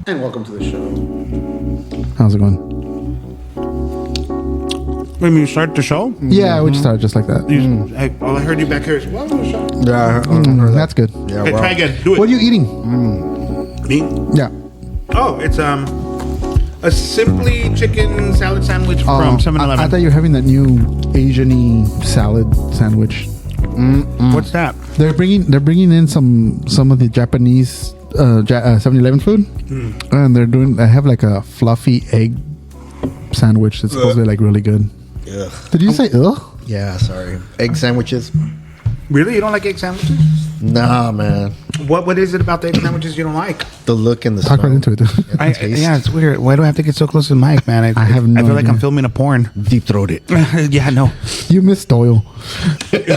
And welcome to the show. How's it going? When you start the show? Yeah, we just started just like that. I heard you back here. Welcome to the show. Yeah, That's good. yeah. Okay, try again. Do it. What are you eating? Me? Yeah. Oh, it's a simply chicken salad sandwich from 7-Eleven. I thought you were having that new Asian-y salad sandwich. What's that? They're bringing in some of the Japanese 7-Eleven food, and they have like a fluffy egg sandwich that's supposed to be like really good. Ugh. Did you say ugh? Yeah, sorry. Egg sandwiches? Really? You don't like egg sandwiches? Nah, man. What is it about the egg sandwiches you don't like? The look and the Talk smell. right into it. Taste. Yeah, it's weird. Why do I have to get so close to the mic, man? I have no I feel like idea. I'm filming a porn. Deep throat it. Yeah, no. You missed Doyle.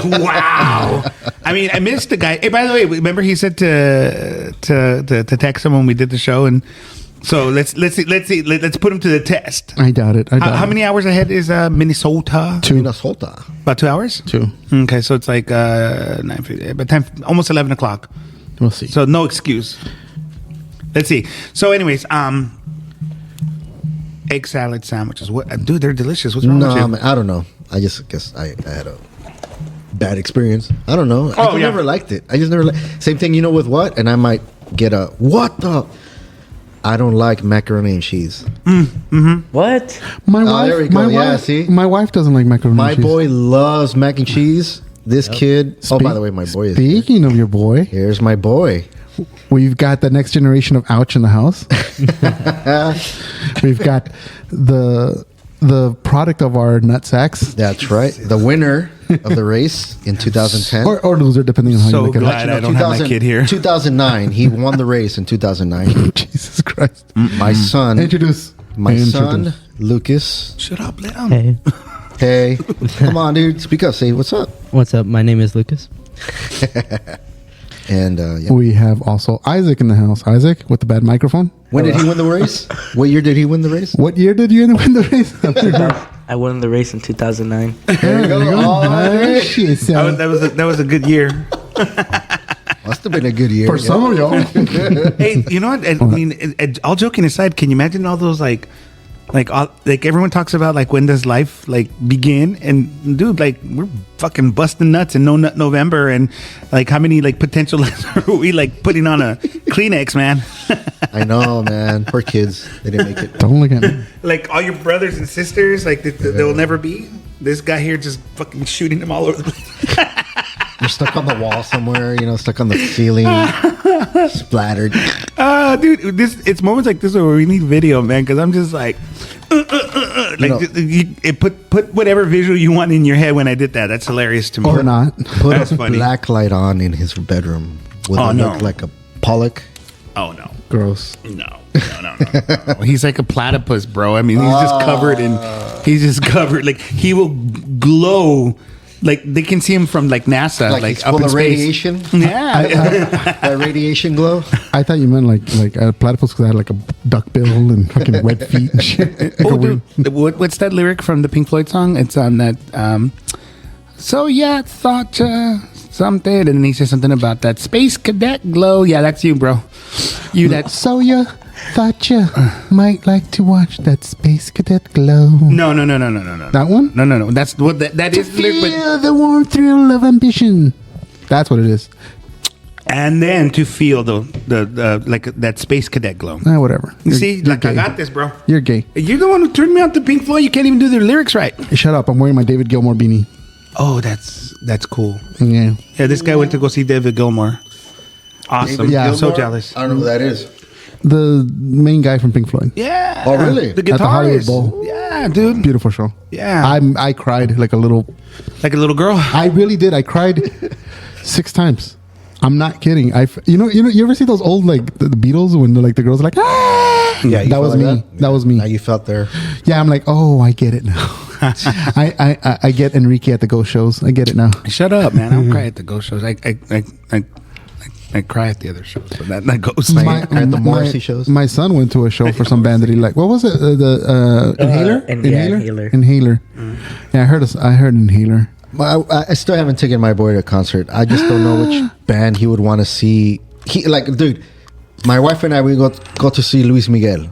Wow. I mean, I missed the guy. Hey, by the way, remember he said to text him when we did the show, and so let's put him to the test. I doubt it. How many hours ahead is Minnesota? Minnesota. About 2 hours. 2. Okay, so it's like 9:50, but 10, almost 11 o'clock. We'll see. So no excuse. Let's see. So, anyways, egg salad sandwiches. What, dude? They're delicious. What's wrong with you? No, man, I don't know. I just guess I had a bad experience. I don't know. I never liked it. I just never same thing, you know, with what? And I might get a what the. I don't like macaroni and cheese. What? My Oh, wife. there we go. My Yeah, wife, see? my wife doesn't like macaroni. My and cheese. boy loves mac and cheese. This kid. Oh, by the way, my boy is here. Speaking of your boy, Here's my boy. we've got the next generation of Ouch in the house. We've got the product of our nut sacks That's right. The winner of the race in 2010. or loser, depending on how So you look at glad it. I don't have my kid here. 2009. He won the race in 2009. Jesus Christ! My son. Introduce My Introduce. son, Lucas. Shut up, let him. Hey, Hey, come on, dude. Speak up. Say what's up. what's up? My name is Lukis. And yeah. We have also Isaac in the house. Isaac with the bad microphone. When did he win the race? What year did he win the race? What year did you win the race? I won the race in 2009. There you go. Oh, shit, so- That was a good year. must have been a good year. for some of y'all. Hey, you know what? I mean, all joking aside, can you imagine all those like everyone talks about like when does life like begin? And dude, like we're fucking busting nuts in November, and like how many like potential lives are we like putting on a Kleenex, man? I know, man. Poor kids. They didn't make it. Don't look at me. Like all your brothers and sisters, like they'll never be. This guy here just fucking shooting them all over the place. They're stuck on the wall somewhere, you know, stuck on the ceiling, splattered. Dude, it's moments like this where we need video, man, because I'm just like, put whatever visual you want in your head when I did that. That's hilarious to me. Or not. Put That's a funny. black light on in his bedroom. Would Oh, it no. look like a Pollock? Oh no, Gross. no. He's like a platypus, bro. I mean, he's just covered in. He's just covered. Like he will glow. Like they can see him from like NASA, Like like it's up full in of space. radiation? Yeah. That radiation glow? I thought you meant like a platypus because I had like a duck bill and fucking wet feet and shit. Like a Oh, weird- dude, what's that lyric from the Pink Floyd song? It's on that. So yeah, thought something, and then he says something about that space cadet glow. Yeah, that's you, bro. You that. So you thought you might like to watch that space cadet glow. No. That one? No. That's what that is. the lyric, but- Feel the warm thrill of ambition. That's what it is. and then to feel the like that space cadet glow. Whatever. You You're- see, you're like I gay. got this, bro. You're gay. You're the one who turned me on to Pink Floyd. You can't even do their lyrics right. Shut up. I'm wearing my David Gilmour beanie. Oh, that's cool. Yeah. Yeah, this guy went to go see David Gilmour. Awesome. David Yeah. I'm so Gilmour? jealous. I don't know who that is. The main guy from Pink Floyd. Yeah. Oh, really? The At the Hollywood guitarist. Bowl. Yeah, dude. Beautiful show. Yeah. I cried like a little. Like a little girl. I really did. I cried 6 times. I'm not kidding. You ever see those old like the Beatles when the girls are like ah? Yeah, you that felt was like me. That was me. Now you felt there. Yeah, I'm like, oh, I get it now. I get Enrique at the Ghost shows. I get it now. Shut up, man. I don't cry at the ghost shows. I cry at the other shows. So that goes. At the Morrissey shows? My son went to a show for some band that he liked. What was it? The Inhaler? Inhaler. Inhaler. Yeah, I heard Inhaler. I still haven't taken my boy to a concert. I just don't know which band he would want to see. Dude, my wife and I, we go to see Luis Miguel.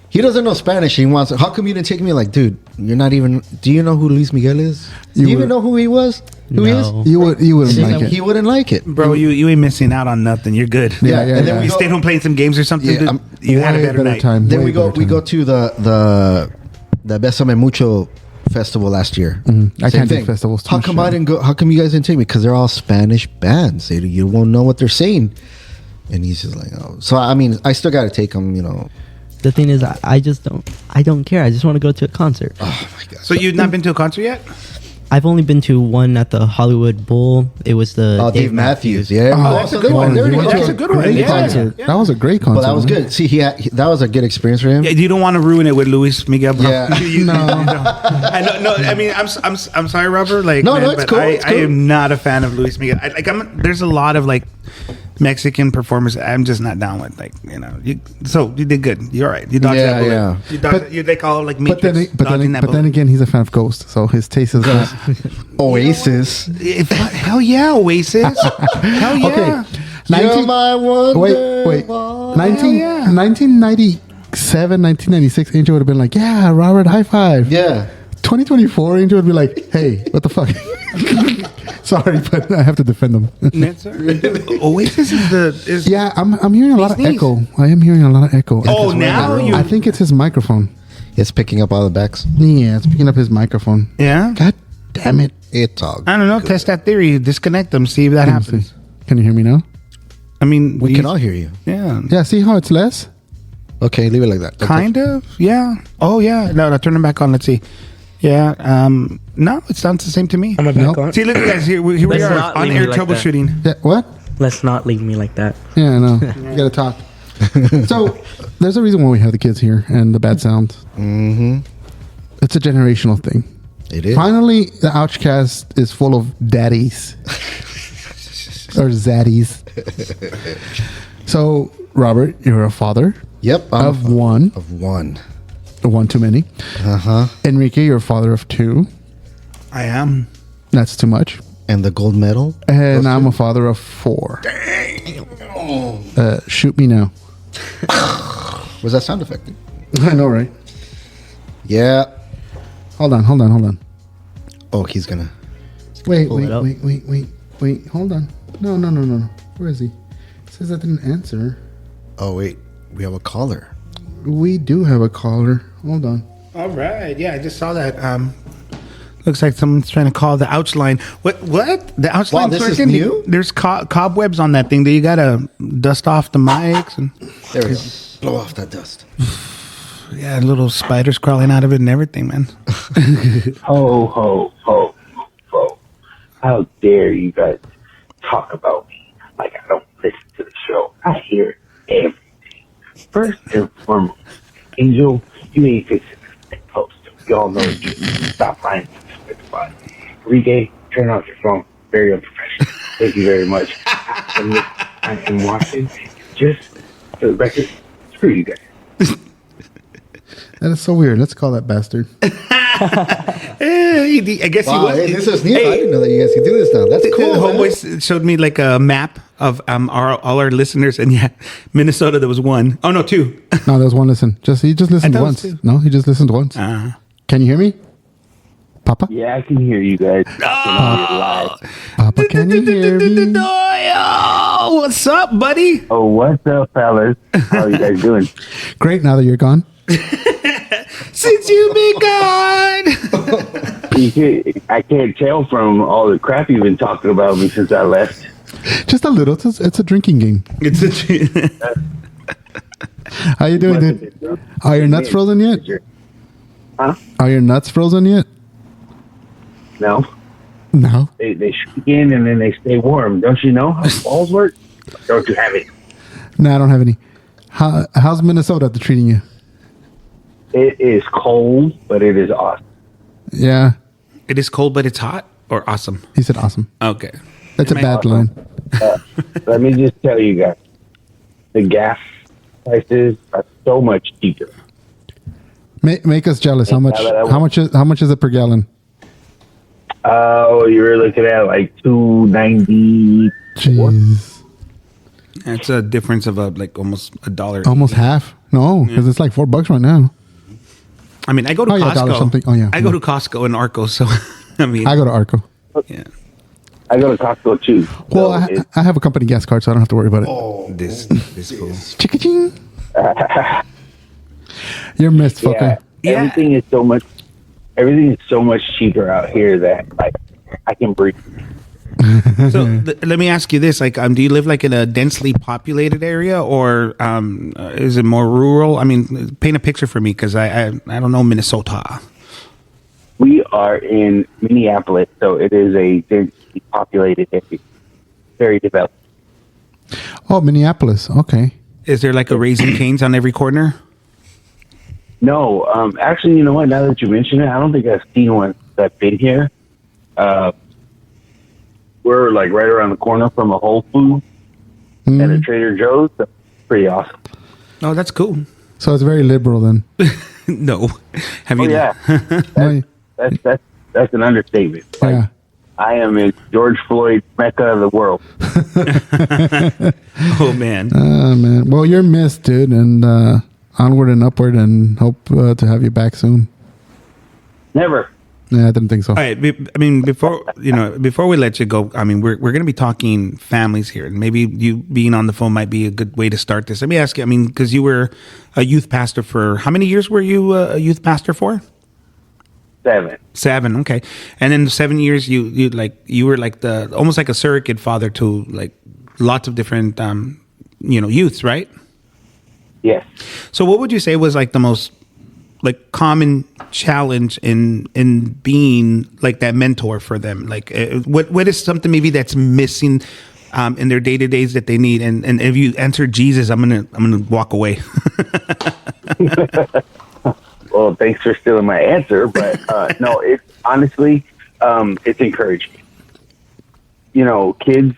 He doesn't know Spanish. He wants. How come you didn't take me? Like, dude, you're not even. Do you know who Luis Miguel is? Do you even know who he was? Who he is? You wouldn't like it. He wouldn't like it, Bro, you ain't missing out on nothing. You're good. Yeah. And then You stayed home playing some games or something. Yeah, dude? You had a Way better night. time. Then way we go better time. to the Besame Mucho festival last year. I Same can't do thing. festivals too How much, come I yeah. didn't go? How come you guys didn't take me? Because they're all Spanish bands. You won't know what they're saying. And he's just like, oh. So I mean, I still got to take him. You know. The thing is, I just don't care. I just want to go to a concert. Oh my god. So you've not been to a concert yet? I've only been to one at the Hollywood Bowl. It was the Dave Matthews. Yeah. Oh, That's a good one. He went to That's a good one. great Yeah. concert. Yeah. That was a great concert. Well, that was man. good. See, that was a good experience for him. Yeah, you don't want to ruin it with Luis Miguel, bro. Yeah. No. I know. No, I mean, I'm sorry, Robert. Like, No, man, no, it's but cool, it's I cool. am not a fan of Luis Miguel. There's a lot of like Mexican performers I'm just not down with. Like, you know, so you did good. You're all right. You dodged that bullet. Yeah. You dodged, they call it like But then, Matrix, but dodging that then bullet. again, he's a fan of Ghost, so his taste is not. Oasis. Hell yeah, Oasis. Hell yeah. Okay. You're my wonder. Wait. wall. 1997, 1996, Angel would have been like, yeah, Robert, high five. Yeah. 2024, Angel would be like, hey, what the fuck? Sorry, but I have to defend them. Oasis is Yeah, I'm hearing a lot of Sneeze. echo. I am hearing a lot of echo. Oh, now you. I think it's his microphone. It's picking up all the backs. Yeah, it's picking up his microphone. Yeah. God damn it. It's all I don't know. Test that theory. Disconnect them. See if that Let me happens. see. Can you hear me now? I mean, We can all hear you. Yeah. Yeah, see how it's less? Okay, leave it like that. Don't Kind of. Yeah. Oh, yeah. No, turn them back on. Let's see. Yeah. No, it sounds the same to me. Am I back Nope. on? See, look, guys. Here we Let's are not on leave air me like that. troubleshooting. Yeah, what? Let's not leave me like that. Yeah, I know. You gotta talk. So, there's a reason why we have the kids here and the bad sound. Mm-hmm. It's a generational thing. It is. Finally, the Ouchcast is full of daddies. Or zaddies. So, Robert, you're a father Yep. I'm of one. Of one. One too many. Uh-huh. Enrique, you're a father of two. I am. That's too much. And the gold medal. And I'm a father of four. Shoot me now. Was that sound effect? I know, right? Yeah. Hold on. Oh, he's gonna. Wait. Pull it up. Wait. Hold on. No. Where is he? It says I didn't answer. Oh wait, we have a caller. We do have a caller. Hold on. All right. Yeah, I just saw that. Looks like someone's trying to call the ouch line. What? The ouch Wow, line? this is working? new? There's cobwebs on that thing. That you gotta dust off the mics and There we go. Blow off that dust. yeah, little spiders crawling out of it and everything, man. Ho, ho, ho, ho. How dare you guys talk about me like I don't listen to the show. I hear everything. First and foremost, Angel, you ain't fixing this post. We all know you. Stop lying to the Squid Squad. Enrique, turn off your phone. Very unprofessional. Thank you very much. I am watching. Just for the record, screw you guys. That is so weird. Let's call that bastard. I guess Wow, he was. hey, this is new. I didn't know that you guys could do this now. That's cool. man. Homeboy showed me like a map of all our listeners, and yeah, Minnesota there was one. Oh no, two. No, there's one listen. He just listened thought it was once. two. No, he just listened once. Can you hear me? Papa? Yeah, I can hear you guys. Papa, can you hear me? Oh, what's up, buddy? Oh, what's up, fellas? How are you guys doing? Great, now that you're gone. Since you've been gone. I can't tell from all the crap you've been talking about me since I left. Just a little. It's a drinking game. It's a How you doing, dude? Are your nuts frozen yet? Huh? Are your nuts frozen yet? No. No. They shoot in and then they stay warm. Don't you know how balls work? Don't you have it? No, I don't have any. How's Minnesota treating you? It is cold, but it is awesome. Yeah, It is cold, but it's hot or awesome. he said awesome. Okay. That's a bad line. Let me just tell you guys, the gas prices are so much cheaper. Make us jealous. How much? How much is it per gallon? Oh, you were looking at like $2.90. Jeez. It's a difference of like almost $1. Almost half. No, because it's like $4 right now. I mean, I go to yeah, Costco. Something. Oh, yeah. I go to Costco and Arco, so I mean, I go to Arco. yeah. I go to Costco too. Well, I have a company gas card, so I don't have to worry about it. Oh, this fool. Chicka-ching. You're missed, fucker. Yeah, everything is so much cheaper out here that like I can breathe. So let me ask you this: like, do you live like in a densely populated area, or is it more rural? I mean, paint a picture for me because I don't know Minnesota. We are in Minneapolis, so it is a densely populated area, very developed. Oh, Minneapolis. Okay. Is there like a Raising Cane's on every corner? No, actually, you know what? Now that you mention it, I don't think I've seen one that's been here. We're like right around the corner from a Whole Foods and a Trader Joe's. That's pretty awesome. Oh, that's cool. So it's very liberal then. No, have Oh you? yeah, that's an understatement. Like, Yeah. I am in George Floyd Mecca of the world. Oh man. Man. Well, you're missed, dude, and onward and upward, and hope to have you back soon. Never. Yeah, I didn't think so. All right. I mean, before we let you go, I mean, we're going to be talking families here, and maybe you being on the phone might be a good way to start this. Let me ask you. I mean, because you were a youth pastor for how many years? Were you a youth pastor for? 7. 7. Okay. And then 7 years, you were like almost like a surrogate father to like lots of different youths, right? Yes. So, what would you say was like the most like common challenge in being like that mentor for them? Like what is something maybe that's missing in their day-to-days that they need? And if you answer Jesus, I'm gonna walk away. Well, thanks for stealing my answer, but no, it's honestly, it's encouragement. You know, kids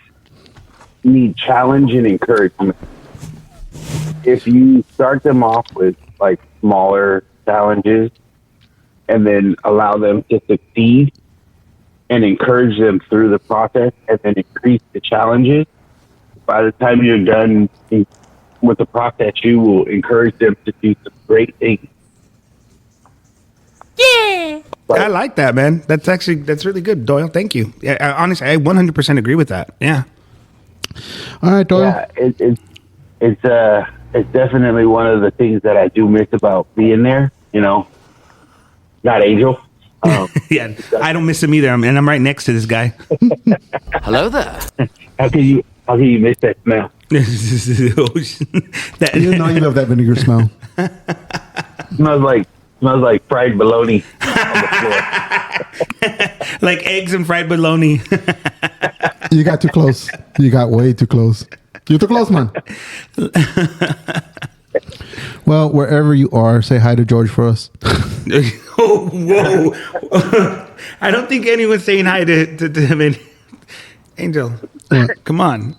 need challenge and encouragement. If you start them off with like smaller challenges and then allow them to succeed and encourage them through the process and then increase the challenges, by the time you're done with the process, you will encourage them to do some great things. Yeah. I like that, man. That's really good, Doyle. Thank you. Yeah, honestly, I 100% agree with that. Yeah. All right, Doyle. Yeah, it's definitely one of the things that I do miss about being there. You know, not Angel. Yeah, I don't miss him either. And I'm right next to this guy. Hello there. How can you miss that smell? You know you love that vinegar smell. smells like fried bologna on the floor. Like eggs and fried bologna. You got too close. You got way too close. You're too close, man. Well, wherever you are, say hi to George for us. Oh, whoa. I don't think anyone's saying hi to him. Angel, come on.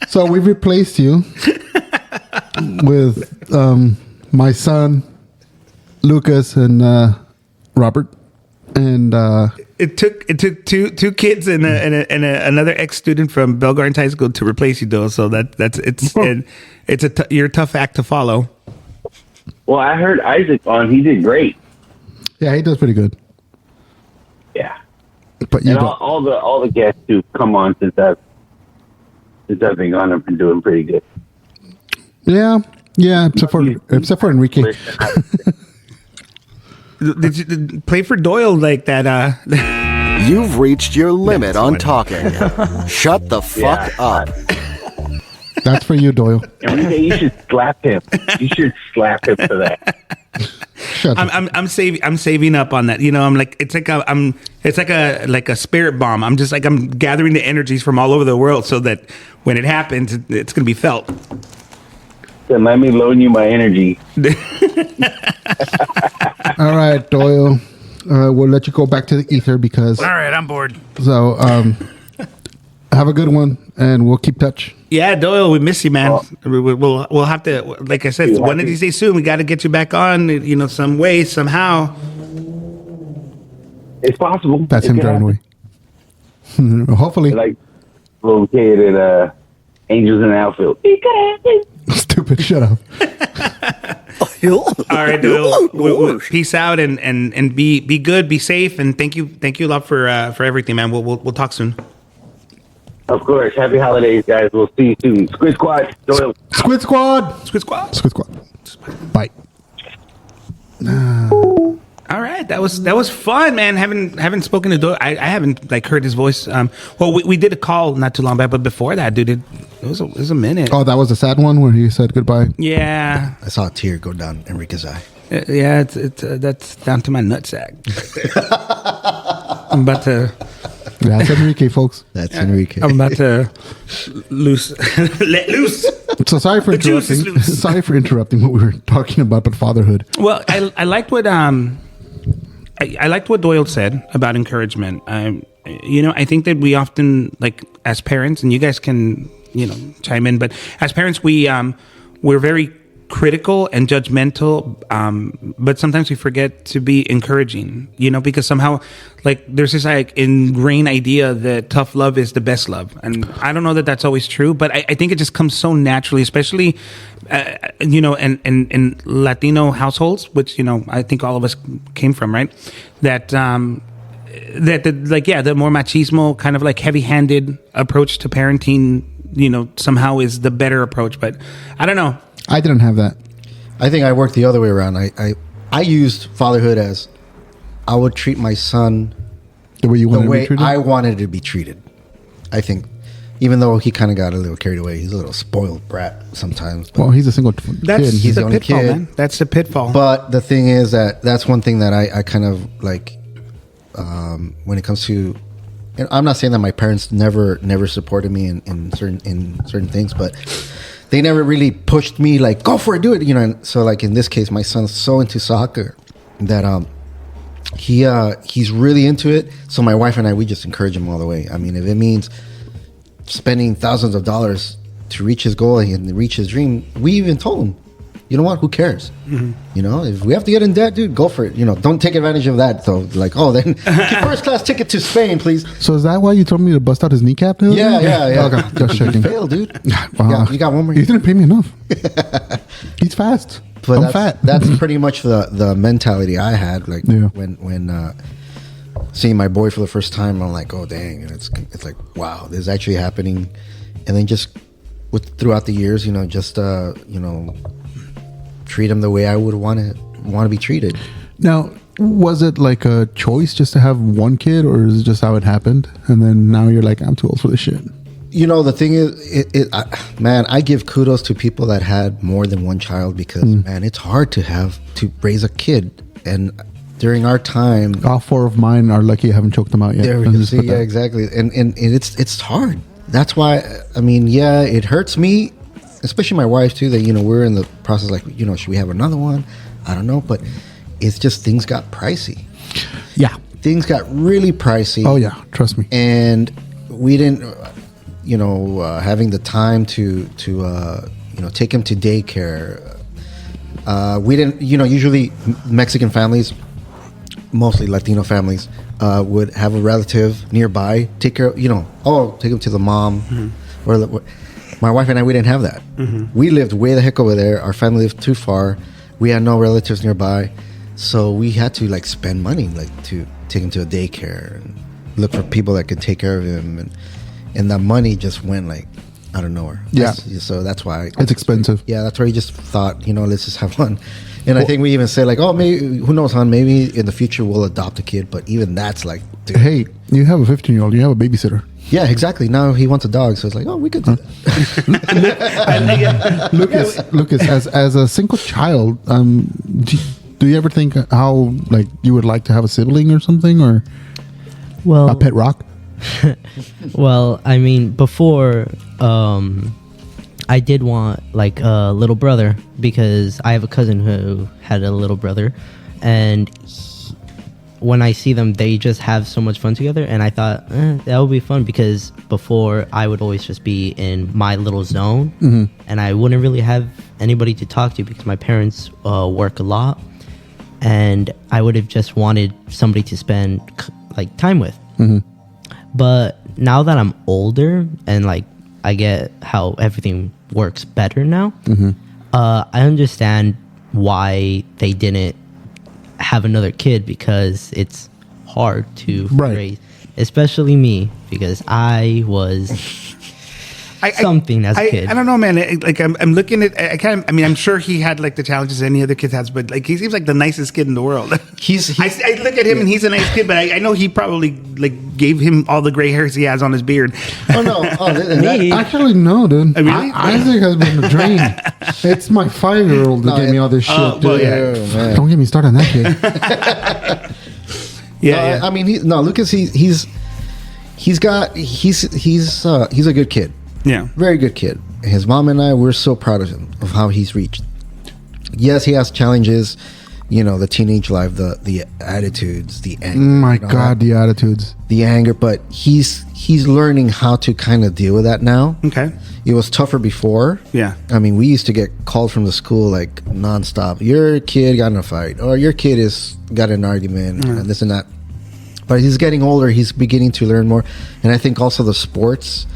So we've replaced you with my son, Lukis, and Robert. And it took two kids and another ex-student from Bell Gardens High School to replace you, though. So you're a tough act to follow. Well, I heard Isaac on. He did great. Yeah, he does pretty good. Yeah, but you and don't. all the guests who come on since I've been gone have been doing pretty good. Yeah, except for Enrique. Did you play for Doyle like that? You've reached your limit on talking. Shut the fuck up. That's for you, Doyle. Enrique, you should slap him. You should slap him for that. Shut up. I'm saving up on that. You know, it's like a spirit bomb. I'm gathering the energies from all over the world so that when it happens, it's gonna be felt. Then let me loan you my energy. All right, Doyle. We'll let you go back to the ether because. All right, I'm bored. So, have a good one, and we'll keep touch. Yeah, Doyle, we miss you, man. We'll have to, like I said, one of these days soon, we got to get you back on. You know, some way, somehow. It's possible. That's him driving away. Hopefully. Like little kid Angels in the outfield. Stupid. Shut up. All right, dude. Peace out and be good, be safe, and thank you a lot for everything, man. We'll talk soon. Of course. Happy holidays, guys. We'll see you soon. Squid Squad. Doyle. Squid Squad. Squid Squad. Squid Squad. Bye. All right, that was fun, man. Haven't spoken to Doyle. I haven't like heard his voice. Well, we did a call not too long back, but before that, dude, it was a minute. Oh, that was the sad one where he said goodbye. Yeah, I saw a tear go down Enrique's eye. Yeah, it's that's down to my nutsack. I'm about to. Yeah, that's Enrique, folks. That's Enrique. I'm about to let loose. So sorry for interrupting. Sorry for interrupting what we were talking about, but fatherhood. Well, I liked what I liked what Doyle said about encouragement. I think that we often, like as parents, and you guys can chime in, but as parents, we're very critical and judgmental, but sometimes we forget to be encouraging, because somehow like there's this like ingrained idea that tough love is the best love, and I don't know that that's always true, but I think it just comes so naturally, especially in Latino households, which I think all of us came from, right? That the more machismo kind of like heavy-handed approach to parenting somehow is the better approach, but I don't know. I didn't have that. I think I worked the other way around. I used fatherhood as I would treat my son the way you wanted the way to be treated? I wanted to be treated. I think, even though he kind of got a little carried away, he's a little spoiled brat sometimes. Well, he's a single kid. He's the only pitfall, kid. man. That's the pitfall. But the thing is that's one thing that I kind of like when it comes to. And I'm not saying that my parents never supported me in certain things, but they never really pushed me like, go for it, do it, And so like in this case, my son's so into soccer that he's really into it. So my wife and I, we just encourage him all the way. I mean, if it means spending thousands of dollars to reach his goal and reach his dream, we even told him, you know what? Who cares? Mm-hmm. If we have to get in debt, dude, go for it. Don't take advantage of that. Though, like, then get first class ticket to Spain, please. So is that why you told me to bust out his kneecap? Yeah. Okay, just checking. You failed, dude. Wow. You got one more. You didn't pay me enough. He's fast. But I'm fat. That's pretty much the mentality I had. Like when seeing my boy for the first time, I'm like, oh dang, and it's like, wow, this is actually happening. And then just throughout the years, treat him the way I would want to be treated. Now, was it like a choice just to have one kid, or is it just how it happened? And then now you're like, I'm too old for this shit. The thing is, I give kudos to people that had more than one child because, man, it's hard to raise a kid. And during our time, all four of mine are lucky I haven't choked them out yet. There we go. See, yeah, exactly. And it's hard. That's why, it hurts me, especially my wife too, that, we're in the process, like, should we have another one? I don't know, but it's just things got pricey. Yeah. Things got really pricey. Oh, yeah. Trust me. And we didn't, having the time to take him to daycare. We didn't, usually Mexican families, mostly Latino families, would have a relative nearby take care of, take him to the mom. Mm-hmm. Or my wife and I, we didn't have that. Mm-hmm. We lived way the heck over there. Our family lived too far. We had no relatives nearby. So we had to like spend money like to take him to a daycare and look for people that could take care of him. And that money just went like out of nowhere. Yeah. So that's why. It's expensive. Yeah, that's why we just thought, let's just have fun. And I think we even said like, oh, maybe, who knows, hon, maybe in the future we'll adopt a kid. But even that's like, dude. Hey, you have a 15-year-old, you have a babysitter. Yeah, exactly. Now he wants a dog, so it's like, oh, we could do that. Lucas, as a single child, do you ever think how like you would like to have a sibling or something, or a pet rock? Well, before, I did want like a little brother because I have a cousin who had a little brother, and when I see them, they just have so much fun together, and I thought that would be fun because before I would always just be in my little zone, mm-hmm. and I wouldn't really have anybody to talk to because my parents work a lot, and I would have just wanted somebody to spend like time with. Mm-hmm. But now that I'm older and like I get how everything works better now. I understand why they didn't have another kid, because it's hard to raise, especially me, because I was something as a kid. I don't know, man. Like I'm looking at. I mean, I'm sure he had like the challenges any other kid has, but like he seems like the nicest kid in the world. I look at him and he's a nice kid, but I know he probably like gave him all the gray hairs he has on his beard. Oh no! Actually, no, dude. Really? Isaac has been a drain. It's my 5-year-old that gave me all this shit. Well, dude. Don't get me started on that kid. I mean, Lucas. He's a good kid. Yeah, very good kid. His mom and I, we're so proud of him, of how he's reached. Yes, he has challenges. The teenage life, the attitudes, the anger. My God, the attitudes, the anger. But he's learning how to kind of deal with that now. Okay. It was tougher before. Yeah. I mean, we used to get called from the school like nonstop. Your kid got in a fight, or your kid got in an argument, and this and that. But he's getting older. He's beginning to learn more, and I think also the sports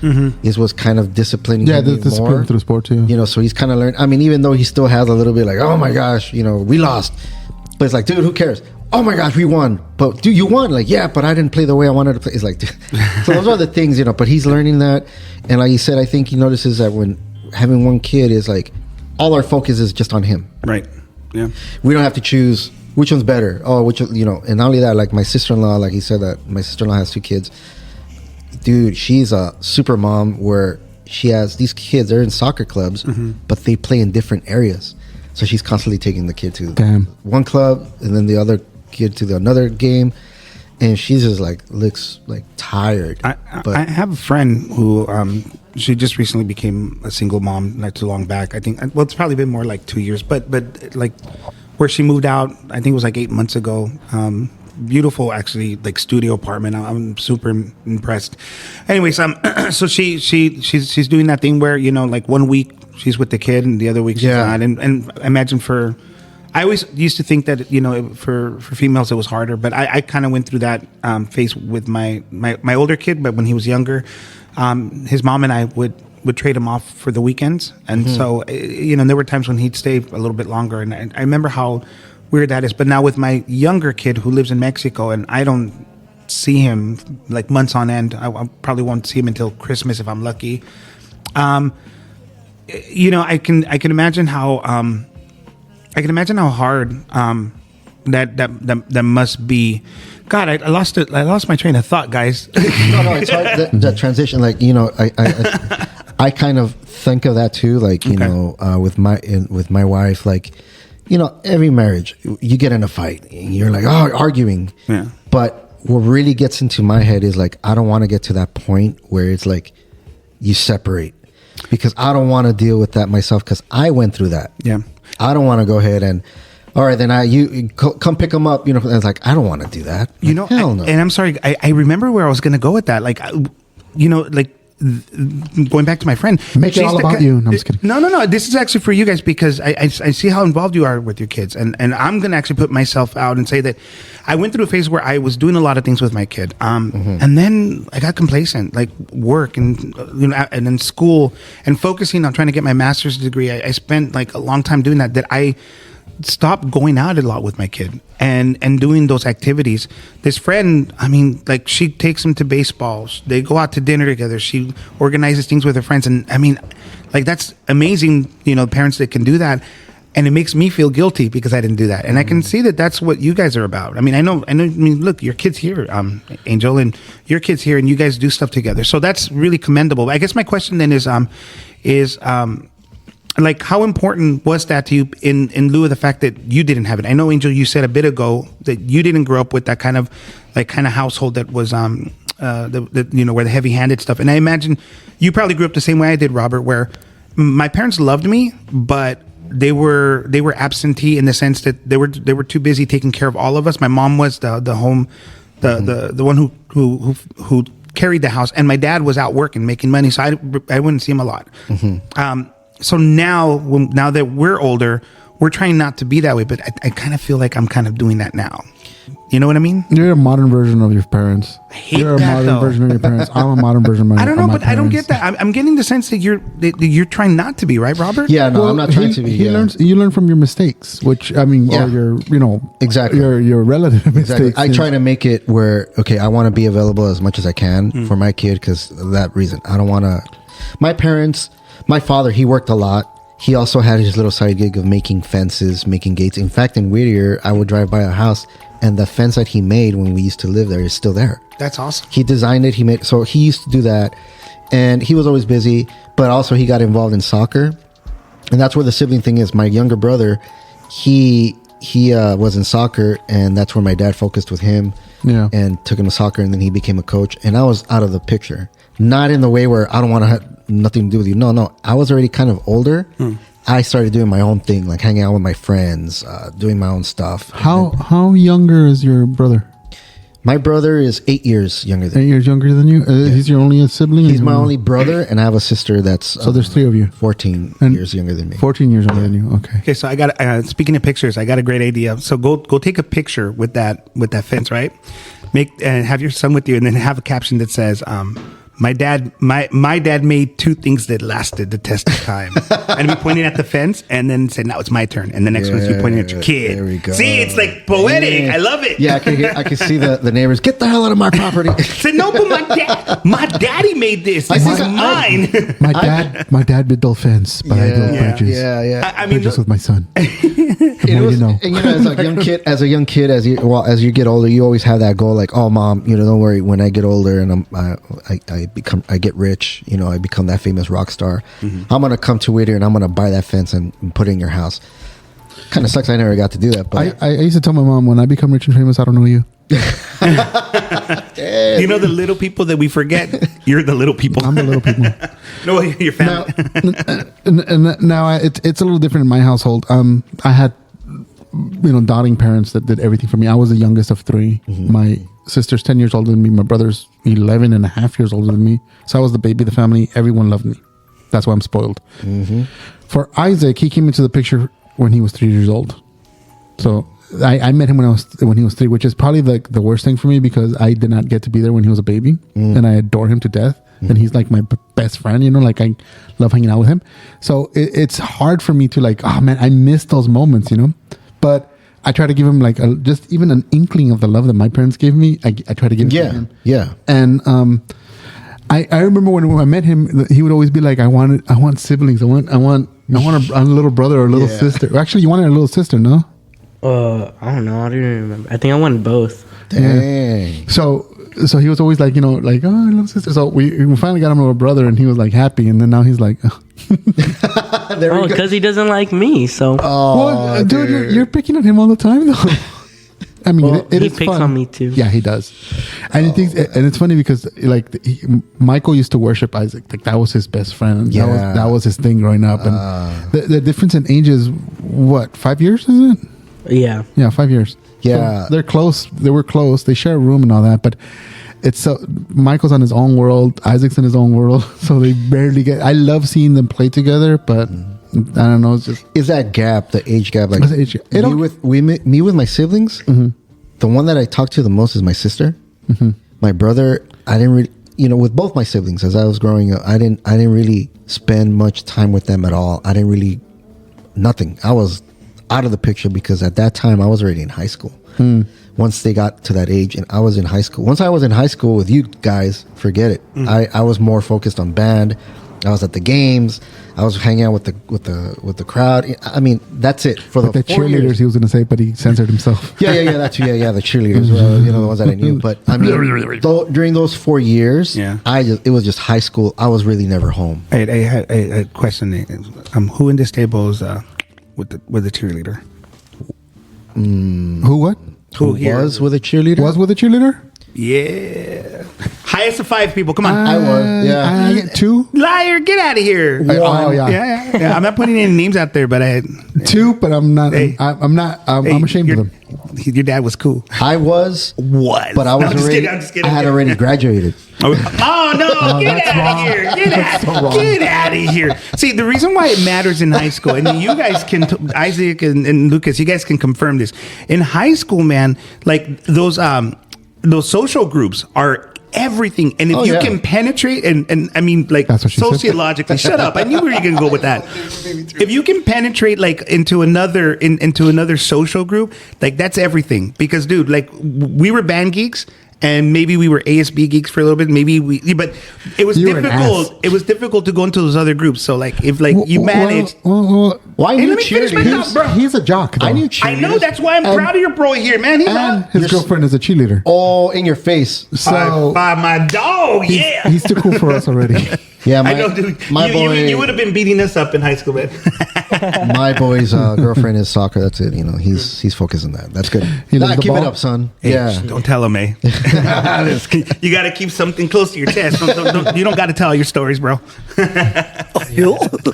is what's kind of disciplining him the more. discipline through sport too. So he's kind of learned. I mean, even though he still has a little bit like, oh my gosh, we lost, but it's like, dude, who cares? Oh my gosh, we won. But dude, you won. Like, yeah, but I didn't play the way I wanted to play. It's like, dude. So those are the things, But he's learning that, and like you said, I think he notices that when having one kid is like, all our focus is just on him. Right. Yeah. We don't have to choose which one's better. Oh, and not only that, like my sister-in-law, like he said that my sister-in-law has 2 kids. Dude, she's a super mom where she has these kids. They're in soccer clubs, but they play in different areas. So she's constantly taking the kid to one club and then the other kid to another game, and she's just like looks like tired. I have a friend who she just recently became a single mom not too long back. I think it's probably been more like 2 years, but like where she moved out, I think it was like 8 months ago. Beautiful, actually, like studio apartment. I'm super impressed. Anyways, so she's doing that thing where like 1 week she's with the kid and the other week she's not. And I imagine I always used to think that for females it was harder, but I kind of went through that phase with my older kid. But when he was younger, his mom and I would trade him off for the weekends, and so there were times when he'd stay a little bit longer, and I remember how weird that is. But now with my younger kid who lives in Mexico, and I don't see him like months on end. I probably won't see him until Christmas if I'm lucky. I can imagine how hard that must be. God, I lost my train of thought, guys. No, it's hard. That transition, like I kind of think of that too. Like with my wife, like every marriage you get in a fight, and you're like arguing. Yeah. But what really gets into my head is like I don't want to get to that point where it's like you separate, because I don't want to deal with that myself, because I went through that. Yeah. I don't want to go ahead and, all right, then you come pick them up. And it's like, I don't want to do that. Hell no. And I'm sorry, I remember where I was going to go with that. Like, going back to my friend. Make it all about you. No, I'm just kidding. No. This is actually for you guys, because I see how involved you are with your kids. And I'm going to actually put myself out and say that I went through a phase where I was doing a lot of things with my kid. And then I got complacent, like work and then school, and focusing on trying to get my master's degree. I spent like a long time doing that I stopped going out a lot with my kid and doing those activities. This friend, I mean, like she takes him to baseball. They go out to dinner together. She organizes things with her friends. And I mean, like that's amazing, parents that can do that. And it makes me feel guilty because I didn't do that. And I can see that that's what you guys are about. I mean, I know, look, your kid's here, Angel, and your kid's here, and you guys do stuff together. So that's really commendable. I guess my question then is like, how important was that to you in lieu of the fact that you didn't have it? I know, Angel, you said a bit ago that you didn't grow up with that kind of household that was where the heavy-handed stuff. And I imagine you probably grew up the same way I did, Robert, where my parents loved me, but they were absentee in the sense that they were too busy taking care of all of us. My mom was the home, the one who carried the house, and my dad was out working, making money, so I wouldn't see him a lot. So now that we're older, we're trying not to be that way, but I kind of feel like I'm kind of doing that now. You know what I mean? You're a modern version of your parents. I hate You're a that, modern though. version of your parents. I'm a modern version of my I don't know, of my but I don't get parents. that. I'm getting the sense that you're trying not to be, right, Robert? Yeah, no, I'm not trying to be. You learn from your mistakes, which I mean, Yeah. or your Exactly. your relative Exactly. mistakes. I try to make it where, okay, I want to be available as much as I can for my kid because of that reason. I don't want to. My parents, my father, he worked a lot. He also had his little side gig of making fences, making gates. In fact, in Whittier, I would drive by a house and the fence that he made when we used to live there is still there. That's awesome. He designed it. So he used to do that, and he was always busy. But also, he got involved in soccer, and that's where the sibling thing is. My younger brother, he was in soccer, and that's where my dad focused with him, and took him to soccer, and then he became a coach. And I was out of the picture, not in the way where I don't want to have nothing to do with you. No, I was already kind of older. I started doing my own thing, like hanging out with my friends, doing my own stuff. How younger is your brother? My brother is 8 years younger than 8 years younger than you. He's your only sibling. He's my only brother, and I have a sister that's So there's 3 of you. 14 And years younger than me. 14 years younger than you. Okay. Okay, so I got. Speaking of pictures, I got a great idea. So go take a picture with that fence, right? Have your son with you, and then have a caption that says, "My dad made 2 things that lasted the test of time," and be pointing at the fence, and then say, "Now it's my turn," and the next one's you pointing at your kid. There we go. See, it's like poetic. I love it. Yeah, I can see the neighbors, get the hell out of my property. Say no, but my daddy made this. This is mine. My dad built the fence, but I built bridges. Yeah. I mean, Bridges with my son. And as a young kid, as you get older, you always have that goal, like, oh, mom, don't worry. When I get older and I get rich, I become that famous rock star. I'm gonna come to Whittier and I'm gonna buy that fence and put it in your house. Kind of sucks I never got to do that. But I used to tell my mom, when I become rich and famous, I don't know you. You know the little people that we forget. You're the little people. I'm the little people. No, your family. Now it's a little different in my household. I had doting parents that did everything for me. I was the youngest of 3. My sister's 10 years older than me. My brother's 11 and a half years older than me. So I was the baby of the family. Everyone loved me. That's why I'm spoiled. For Isaac, he came into the picture when he was 3 years old. So I met him when he was 3, which is probably the worst thing for me because I did not get to be there when he was a baby, and I adore him to death. And he's like my best friend, like I love hanging out with him. So it's hard for me to like, oh man, I miss those moments, But I try to give him like just even an inkling of the love that my parents gave me. I try to give it to him. Yeah. And I remember when I met him, he would always be like, I want siblings. I want a little brother or a little sister. Actually, you wanted a little sister, no? I don't know. I don't even remember. I think I wanted both. Dang. Yeah. So he was always like, like, oh, I love sister. So we finally got him a little brother, and he was like happy. And then now he's like, because he doesn't like me. So, well, dude, you're picking on him all the time, though. I mean, well, it he is picks fun. on me too. Yeah, he does. And it's funny because like Michael used to worship Isaac. Like that was his best friend. Yeah. That was his thing growing up. And the difference in age is what, 5 years, is it? Yeah. Yeah, 5 years. Yeah. So they're close. They were close. They share a room and all that, but it's so Michael's on his own world, Isaac's in his own world, so they barely get. I love seeing them play together, but I don't know. It's just Is that gap, the age gap, like What's the age gap? me with my siblings? The one that I talk to the most is my sister. My brother, I didn't really, with both my siblings as I was growing up, I didn't really spend much time with them at all. I didn't really nothing. I was out of the picture because at that time I was already in high school. Once they got to that age and I was in high school. Once I was in high school with you guys, forget it. I was more focused on band. I was at the games. I was hanging out with the crowd. I mean, that's it for like the the 4 cheerleaders. years. He was going to say, but he censored himself. Yeah, that's the cheerleaders. The ones that I knew. But I mean, during those 4 years, it was just high school. I was really never home. I had a question. Who in this table is with the cheerleader? Who? What? Who here was with a cheerleader? Was with a cheerleader? Yeah. Highest of 5 people. Come on. I was. Yeah. I get 2. Liar, get out of here. Oh yeah. Yeah. I'm not putting any names out there, but I had 2, but I'm not. Hey. I'm not. I'm ashamed of them. your dad was cool. I was, Was. but I was I'm just already. kidding, I'm just kidding. I had already graduated. Oh no! Get that's out wrong. of here! That's so wrong. Get out of here! See, the reason why it matters in high school, and you guys can, Isaac and Lucas, you guys can confirm this. In high school, man, like those social groups are everything, and if you can penetrate, and I mean, like That's what she said. sociologically, shut up! I knew where you were gonna go with that. If you can penetrate like into another social group, like that's everything. Because, dude, like we were band geeks. And maybe we were ASB geeks for a little bit. But it was You were an difficult. ass. It was difficult to go into those other groups. So, like, if like you managed, Why Hey, knew let me finish my cheerleaders? thought, bro. He's a jock. Though. I knew I cheerleaders. know that's why I'm And- proud of your bro here, man. He's And not. his girlfriend is a cheerleader. Oh, in your face. So By my dog, yeah. he's too cool for us already. Yeah, I know, dude. My boy, You would have been beating us up in high school, man. my boy's girlfriend is soccer. That's it. You know, he's focused on that. That's good. He loves the Keep it ball? up, son. Hey, Yeah. don't tell him, eh? You got to keep something close to your chest. You don't got to tell all your stories, bro.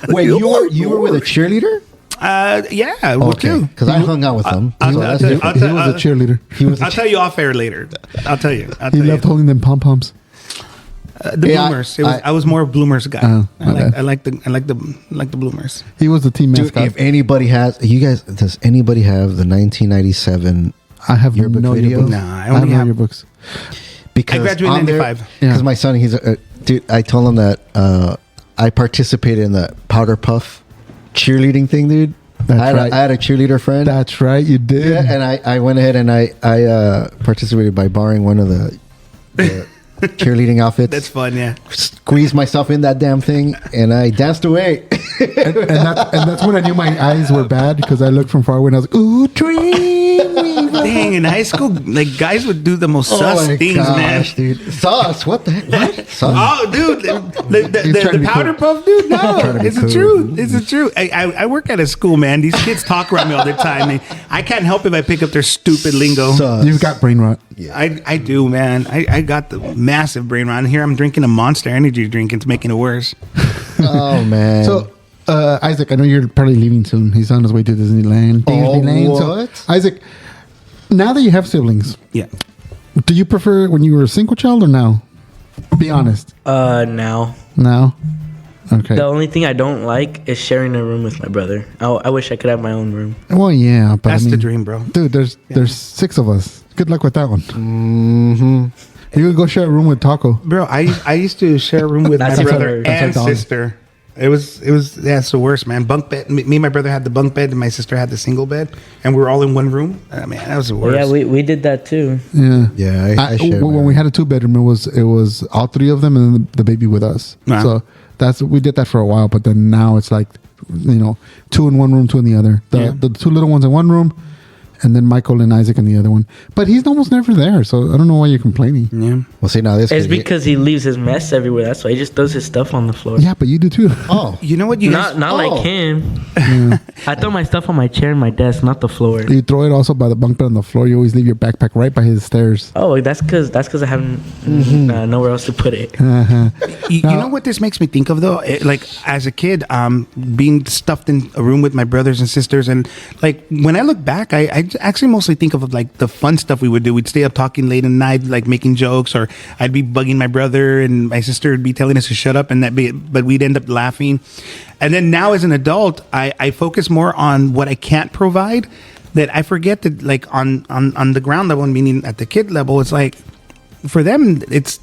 Wait, you were with a cheerleader? Yeah, we'll Okay, do. because I hung out with them. I'll So tell that's you- different. He was a cheerleader. He was a I'll tell you off air later. I'll tell you. He loved holding them pom poms. The Yeah, bloomers. I- I was more of bloomers guy. Oh, my bad. I like the bloomers. He was the team Dude, mascot. if anybody has, you guys, does anybody have the 1997 I have yearbook no video? yearbooks. Nah, I I have only no have- yearbooks. Because I graduated in on there- 95. Because Yeah. my son, he's a dude. I told him that I participated in the powder puff cheerleading thing, dude. That's I right. had a cheerleader friend. That's right, you did. Yeah, and I went ahead and I participated by borrowing one of the cheerleading outfits. That's fun, yeah. Squeezed myself in that damn thing, and I danced away. and that's when I knew my eyes were bad because I looked from far away and I was like, "Ooh, dream weaver." Dang, in high school, like guys would do the most Oh sus my things, man. gosh, dude! Sus? What the heck? What? Sus? Oh, dude, He's trying to the be powder cool. puff, dude. trying No, to be it's the cool. truth. It's the truth. I work at a school, man. These kids talk around me all the time. I can't help if I pick up their stupid lingo. Sus. You've got brain rot. I do, man. I got the massive brain rot. And here I'm drinking a Monster Energy drink. It's making it worse. Oh man! So, Isaac, I know you're probably leaving soon. He's on his way to Disneyland. what? So, Isaac, now that you have siblings, Yeah. do you prefer when you were a single child or now? Be honest. Now. Now? Okay. The only thing I don't like is sharing a room with my brother. I wish I could have my own room. Well, yeah, but That's I mean, the dream, bro. dude. There's 6 of us. Good luck with that one. Mm-hmm. You could go share a room with Taco. Bro, I used to share a room with my That's brother our- and that's our dog. sister. It was it's the worst, man. Bunk bed. Me and my brother had the bunk bed, and my sister had the single bed, and we were all in one room. Man, that was the worst. Yeah, we did that too. Yeah. Yeah, I shared when mine. we had a 2-bedroom, it was all 3 of them and then the baby with us. Wow. So we did that for a while, but then now it's like 2 in one room, 2 in the other. The 2 little ones in one room, and then Michael and Isaac in the other one. But he's almost never there, so I don't know why you're complaining. Yeah. Well, see now this. It's kid, because he leaves his mess everywhere. That's why he just throws his stuff on the floor. Yeah, but you do too. Oh, You know what? You guys, Not Oh. like him. I throw my stuff on my chair and my desk, not the floor. You throw it also by the bunk bed on the floor. You always leave your backpack right by his stairs. Oh, that's because I have nowhere else to put it. you know what this makes me think of though? Like as a kid, being stuffed in a room with my brothers and sisters, and like when I look back, I actually mostly think of like the fun stuff we would do. We'd stay up talking late at night, like making jokes, or I'd be bugging my brother, and my sister would be telling us to shut up, but we'd end up laughing. And then now as an adult, I focus more on what I can't provide. That I forget that like on the ground level, meaning at the kid level, it's like. For them, it's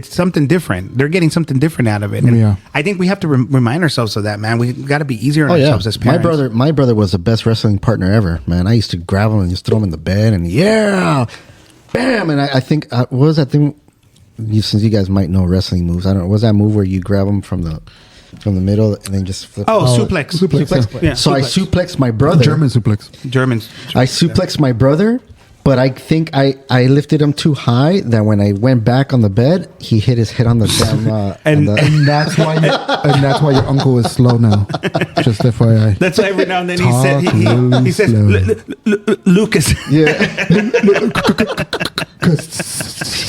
something different. They're getting something different out of it. And Yeah. I think we have to remind ourselves of that, man. We got to be easier on oh yeah. ourselves as parents. My brother was the best wrestling partner ever. Man, I used to grab him and just throw him in the bed and bam. And I think what was that thing? Since you guys might know wrestling moves, I don't know. Was that move where you grab him from the middle and then just flip? Oh, suplex. Suplex. Yeah, So I suplex. suplexed my brother. German suplex. Germans. I suplexed my brother, but I think I lifted him too high that when I went back on the bed, he hit his head on the damn. And- And that's why your uncle is slow now. Just FYI. That's why every now and then he Talk said really he says slow. Lucas. yeah.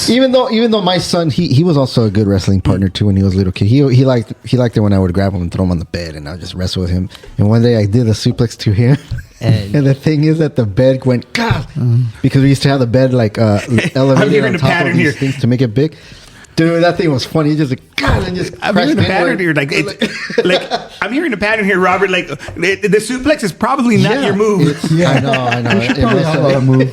even though my son he was also a good wrestling partner too when he was a little kid. He liked it when I would grab him and throw him on the bed and I would just wrestle with him. And one day I did a suplex to him. And the thing is that the bed went God because we used to have the bed like elevated on top of these things to make it big. Dude, that thing was funny. Just like God, and just I'm hearing the pattern here. Like I'm hearing the pattern here, Robert. Like the suplex is probably not your move. I know. You should probably have a move.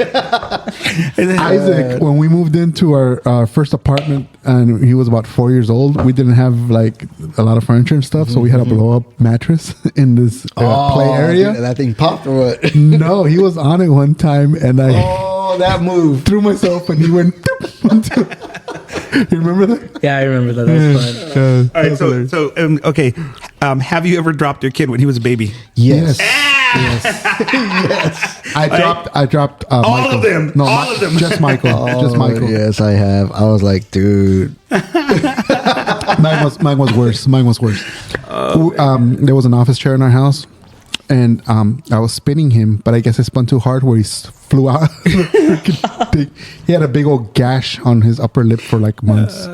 Isaac, when we moved into our first apartment and he was about 4 years old, we didn't have like a lot of furniture and stuff, so we had a blow up mattress in this play area. Dude, that thing popped or what? No, he was on it one time and I that move threw myself and he went. You remember that? Yeah, I remember that. That was fun. All right, so okay. Have you ever dropped your kid when he was a baby? Yes. Yes. I dropped all Michael. of them. No, all of them. Just Michael. Just Michael. Yes, I have. I was like, dude. Mine was worse. There was an office chair in our house, and I was spinning him, but I guess I spun too hard where he flew out. He had a big old gash on his upper lip for like months.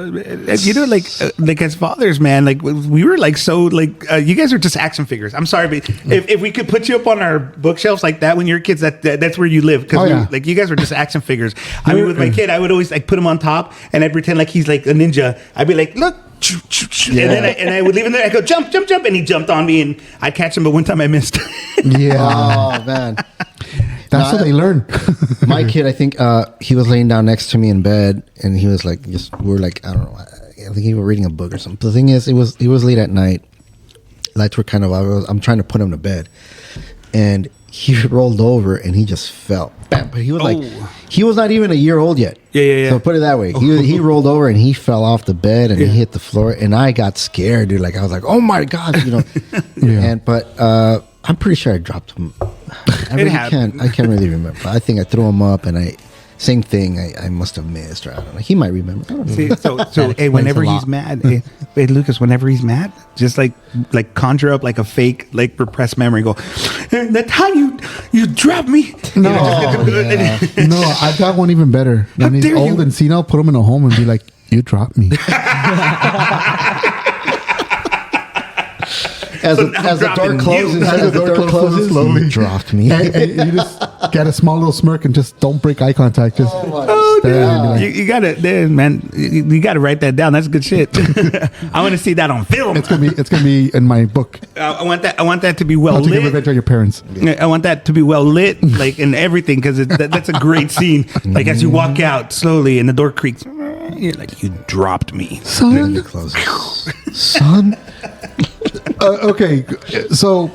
Like as fathers, man, like we were like so like you guys are just action figures. I'm sorry, but if we could put you up on our bookshelves like that when you're kids, that's where you live because like you guys were just action figures. I mean, with my kid, I would always like put him on top and I'd pretend like he's like a ninja. I'd be like, look. And I would leave him there. I go jump, and he jumped on me, and I'd catch him. But one time I missed. Oh man, that's how they learn. My kid, I think he was laying down next to me in bed, and he was like, we're like, I don't know, I think he was reading a book or something. The thing is, it was late at night. Lights were kind of. I'm trying to put him to bed, and he rolled over and he just fell. Bam! But he was like, he was not even a year old yet. Yeah. So put it that way. He rolled over and he fell off the bed and he hit the floor. And I got scared, dude. Like I was like, oh my God, But I'm pretty sure I dropped him. I can't really remember. I think I threw him up and same thing. I must have missed, or I don't know. He might remember. I don't know. See, so hey, whenever he's mad, hey, Lucas, whenever he's mad, just like conjure up like a fake like repressed memory. Go, that time you dropped me. No, I've got one even better. When he's old and senile, put him in a home and be like, you dropped me. As the door closes, slowly, you dropped me. And you just get a small little smirk and just don't break eye contact. Just you got it, man. You got to write that down. That's good shit. I want to see that on film. It's gonna be in my book. I want that to be well lit. Take revenge on your parents. I want that to be well lit, like and everything, because that's a great scene. Like as you walk out slowly and the door creaks, you're like, you dropped me, son. Son. Okay, so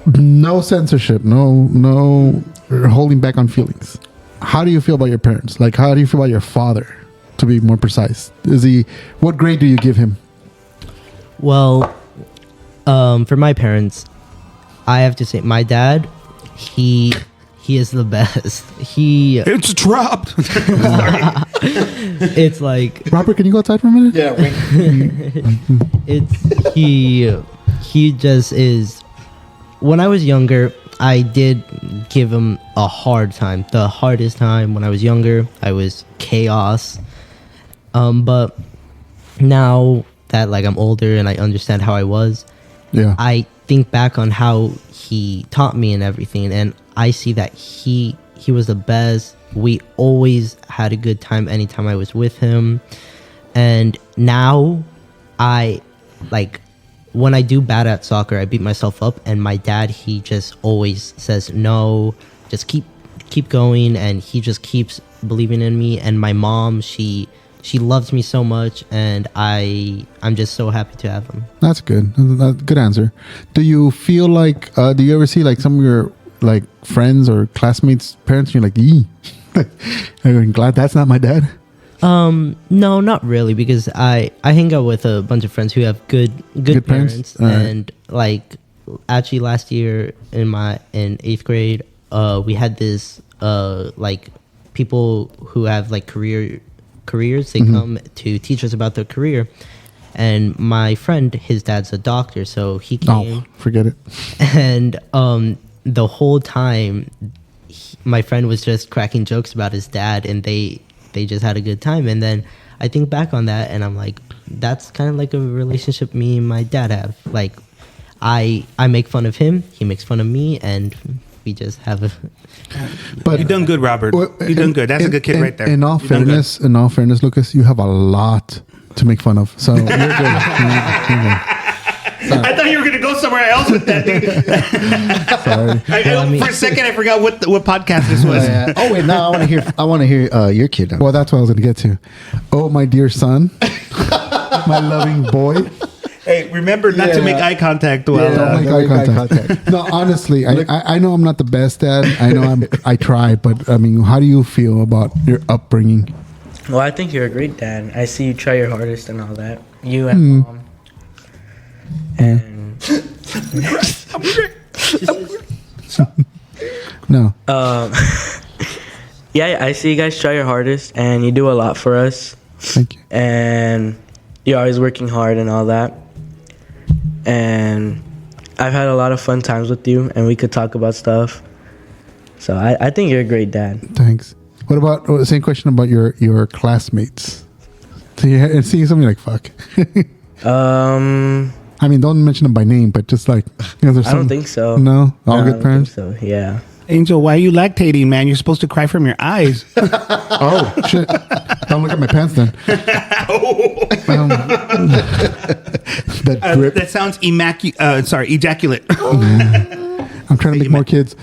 no censorship, no holding back on feelings. How do you feel about your parents? Like, how do you feel about your father, to be more precise? What grade do you give him? Well, for my parents, I have to say my dad, he is the best. It's dropped. It's like, Robert, can you go outside for a minute? Yeah. He just is. When I was younger, I did give him a hard time. The hardest time when I was younger. I was chaos. But now that like I'm older and I understand how I was, I think back on how he taught me and everything, and I see that he was the best. We always had a good time anytime I was with him. And now I like when I do bad at soccer, I beat myself up, and my dad, he just always says no, just keep going, and he just keeps believing in me. And my mom, she loves me so much, and I'm just so happy to have him. That's good. That's a good answer. Do you feel like do you ever see like some of your like friends or classmates' parents and you're like, ee. I'm glad that's not my dad? No, not really, because I hang out with a bunch of friends who have good parents. And like actually last year in 8th grade, we had this like people who have like careers, they come to teach us about their career. And my friend, his dad's a doctor, so he came. Oh, forget it. And the whole time, my friend was just cracking jokes about his dad, and they just had a good time. And then I think back on that, and I'm like, that's kind of like a relationship me and my dad have. Like, I make fun of him, he makes fun of me, and we just have a. But you've done good, Robert. You've done good. That's a good kid right there. In all fairness, Lucas, you have a lot to make fun of. So you're good. You're good. I thought you were going to go somewhere else with that, dude. Sorry. For a second, I forgot what podcast this was. Oh wait, now I want to hear your kid. Now. Well, that's what I was going to get to. Oh, my dear son, my loving boy. Hey, remember not to make eye contact. Well, Don't make eye contact. No, honestly, I know I'm not the best dad. I know I try, but I mean, how do you feel about your upbringing? Well, I think you're a great dad. I see you try your hardest and all that. You and mom. And No. Yeah, I see you guys try your hardest, and you do a lot for us. Thank you. And you're always working hard and all that. And I've had a lot of fun times with you, and we could talk about stuff. So I think you're a great dad. Thanks. What about same question about your classmates? So you're seeing something like fuck. I mean, don't mention them by name, but just like I don't think so. No, all good parents. So yeah. Angel, why are you lactating, man? You're supposed to cry from your eyes. Oh shit! Don't look at my pants then. That grip. That sounds ejaculate. I'm trying to make more kids.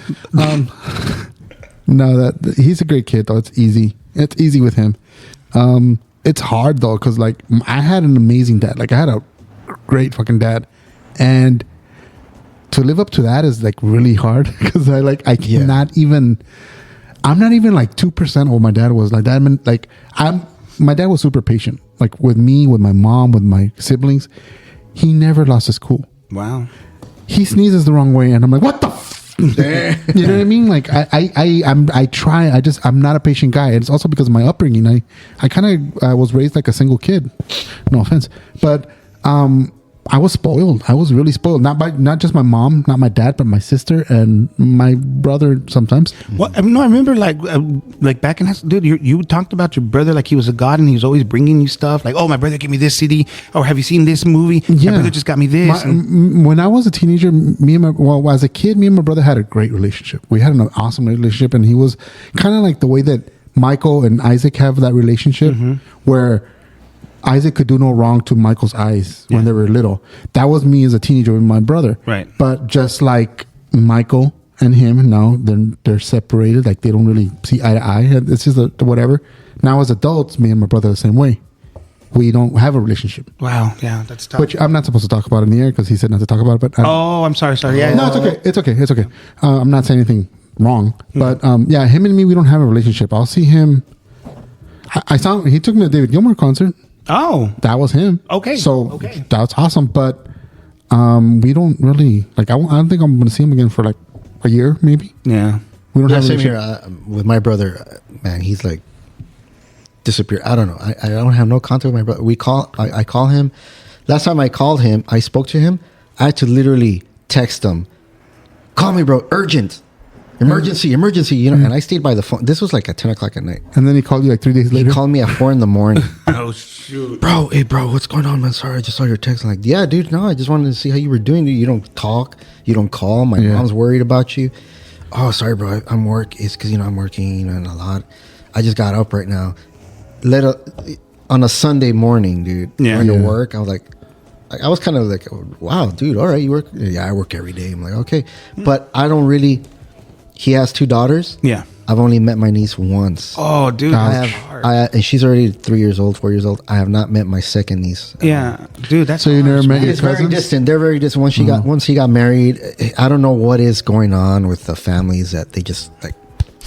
No, he's a great kid though. It's easy. It's easy with him. It's hard though because like I had an amazing dad. Like I had a great fucking dad, and to live up to that is like really hard because I cannot even. I'm not even like 2% of what my dad was like. That meant like my dad was super patient. Like with me, with my mom, with my siblings, he never lost his cool. Wow. He sneezes the wrong way, and I'm like, what the. You know what I mean? Like I try. I'm not a patient guy. It's also because of my upbringing. I kind of was raised like a single kid. No offense, but I was spoiled. I was really spoiled. Not just my mom, not my dad, but my sister and my brother sometimes. Well, I remember like back in high school, dude, you talked about your brother like he was a god and he was always bringing you stuff. Like, oh, my brother gave me this CD. Or have you seen this movie? Yeah. My brother just got me this. When I was a teenager, as a kid, me and my brother had a great relationship. We had an awesome relationship, and he was kind of like the way that Michael and Isaac have that relationship where Isaac could do no wrong to Michael's eyes when they were little. That was me as a teenager with my brother. Right. But just like Michael and him, now they're separated. Like they don't really see eye to eye. It's just whatever. Now as adults, me and my brother are the same way. We don't have a relationship. Wow. Yeah, that's tough. Which I'm not supposed to talk about in the air because he said not to talk about it. But I'm sorry. Yeah. No, it's okay. It's okay. I'm not saying anything wrong. But yeah, him and me, we don't have a relationship. I'll see him. He took me to David Gilmour concert. Oh, that was him. Okay. So that's awesome. But we don't really like. I don't think I'm going to see him again for like a year, maybe. Yeah. We don't have same here with my brother. Man, he's like disappeared. I don't know. I don't have no contact with my brother. I call him. Last time I called him, I spoke to him. I had to literally text him. Call me, bro. Urgent. Emergency. You know, and I stayed by the phone. This was like at 10 o'clock at night. And then he called you like 3 days later? He called me at 4 a.m. Oh, shoot. Bro, what's going on, man? Sorry, I just saw your text. I'm like, yeah, dude, no, I just wanted to see how you were doing. You don't talk. You don't call. My mom's worried about you. Oh, sorry, bro. I'm working. It's because, I'm working, and a lot. I just got up right now. On a Sunday morning, dude. Going to work. I was like, I was kind of like, wow, dude, all right, you work? Yeah, I work every day. I'm like, okay. But I don't really... He has 2 daughters. Yeah. I've only met my niece once. Oh, dude. And she's already 4 years old. I have not met my second niece. Yeah. Dude, that's so you never met your It's cousins? very distant. They're very distant. Once he got married, I don't know what is going on with the families that they just like.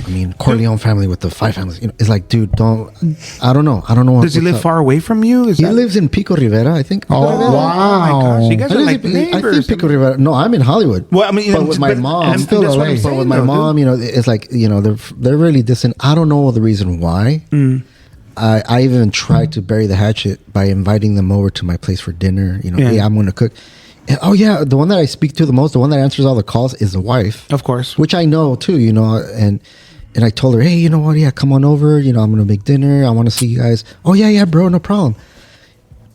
I mean, Corleone family with the 5 families. It's like, dude, I don't know. Does he live far away from you? He lives in Pico Rivera, I think. Oh, wow. My gosh. You guys are like neighbors. I think Pico Rivera. No, I'm in Hollywood. Well, I mean, but with my mom, I'm still LA. But with my mom, it's like, they're really distant. I don't know the reason why. I even tried to bury the hatchet by inviting them over to my place for dinner. Hey, I'm going to cook. And, the one that I speak to the most, the one that answers all the calls is the wife. Of course. Which I know too, and I told her, hey, you know what? Yeah, come on over. I'm going to make dinner. I want to see you guys. Oh, yeah, bro. No problem.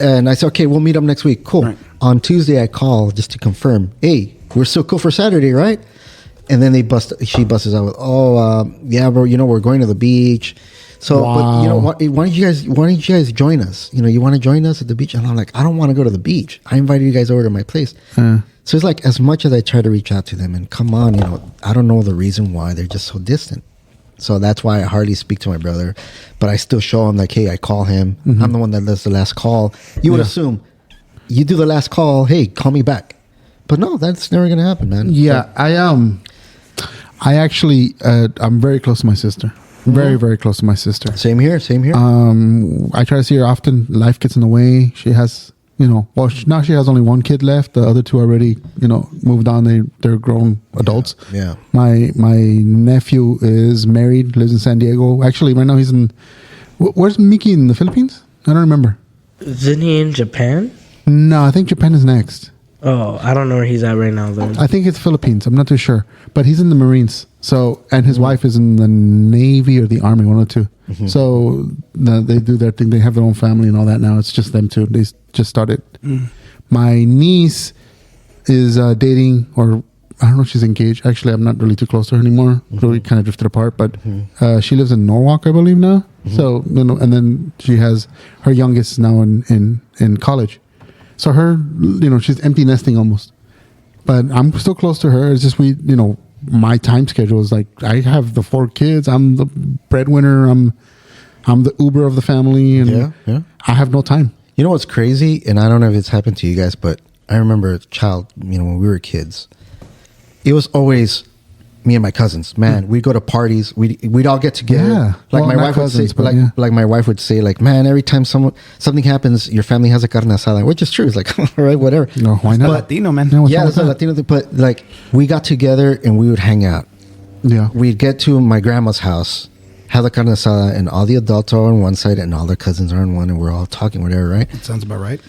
And I said, okay, we'll meet up next week. Cool. Right. On Tuesday, I call just to confirm. Hey, we're still cool for Saturday, right? And then she busts out with, yeah, bro, we're going to the beach. So, wow. But why don't you guys join us? You want to join us at the beach? And I'm like, I don't want to go to the beach. I invited you guys over to my place. So it's like, as much as I try to reach out to them, and come on, I don't know the reason why they're just so distant. So that's why I hardly speak to my brother, but I still show him like, hey, I call him. Mm-hmm. I'm the one that does the last call. You would assume you do the last call. Hey, call me back. But no, that's never going to happen, man. Yeah. I actually, I'm very close to my sister. Mm-hmm. Very, very close to my sister. Same here. I try to see her often. Life gets in the way. She has, now she has only one kid left. The other two already, moved on. They're grown adults. Yeah. My nephew is married, lives in San Diego. Actually, right now he's in, where's Mickey, in the Philippines? I don't remember. Isn't he in Japan? No, I think Japan is next. Oh, I don't know where he's at right now, though. I think it's Philippines. I'm not too sure. But he's in the Marines. So, and his wife is in the Navy or the Army, one of the two. Mm-hmm. So they do their thing. They have their own family and all that now. It's just them two. They just started. My niece is dating, or I don't know if she's engaged. Actually, I'm not really too close to her anymore. Mm-hmm. We kind of drifted apart. But she lives in Norwalk, I believe now. Mm-hmm. So, and then she has her youngest now in college. So her, she's empty nesting almost. But I'm still close to her. It's just my time schedule is like, I have the 4 kids. I'm the breadwinner. I'm the Uber of the family, and I have no time. You know what's crazy? And I don't know if it's happened to you guys, but I remember as a child, when we were kids, it was always me and my cousins. Man, we'd go to parties. We'd all get together. Yeah. Like my wife would say, like my wife would say, like, man, every time something happens, your family has a carne asada, which is true. It's like, all right, whatever. No, why not? But, Latino, man. Yeah, it's a Latino thing. But like, we got together and we would hang out. Yeah. We'd get to my grandma's house, have the carne asada, and all the adults are on one side and all their cousins are on one, and we're all talking, whatever, right? That sounds about right.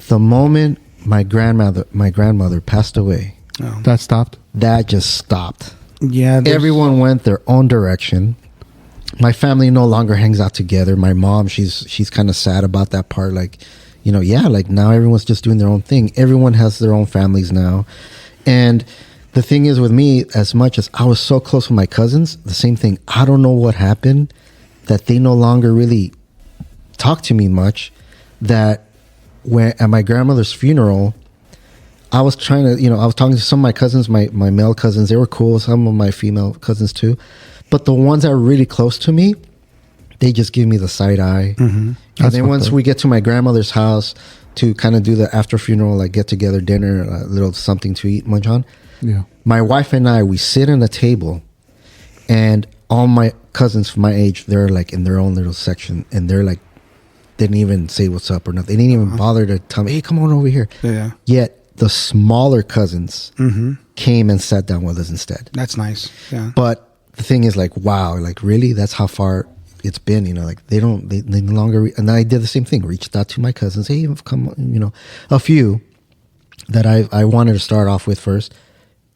The moment my grandmother passed away, that stopped. That just stopped. Yeah, everyone went their own direction. My family no longer hangs out together. My mom, she's kind of sad about that part. Like, like now everyone's just doing their own thing. Everyone has their own families now. And the thing is with me, as much as I was so close with my cousins, the same thing. I don't know what happened, that they no longer really talk to me much. That when at my grandmother's funeral, I was trying to, I was talking to some of my cousins, my male cousins. They were cool. Some of my female cousins too. But the ones that were really close to me, they just give me the side eye. Mm-hmm. And then once we get to my grandmother's house to kind of do the after funeral, like get together dinner, a little something to eat, munch on. Yeah. My wife and I, we sit at a table, and all my cousins from my age, they're like in their own little section, and they're like, didn't even say what's up or nothing. They didn't even bother to tell me, hey, come on over here. Yeah. Yet the smaller cousins came and sat down with us instead. That's nice. Yeah. But the thing is, like, wow, like really, that's how far it's been. Like they no longer. And I did the same thing. Reached out to my cousins. Hey, come on, a few that I wanted to start off with first,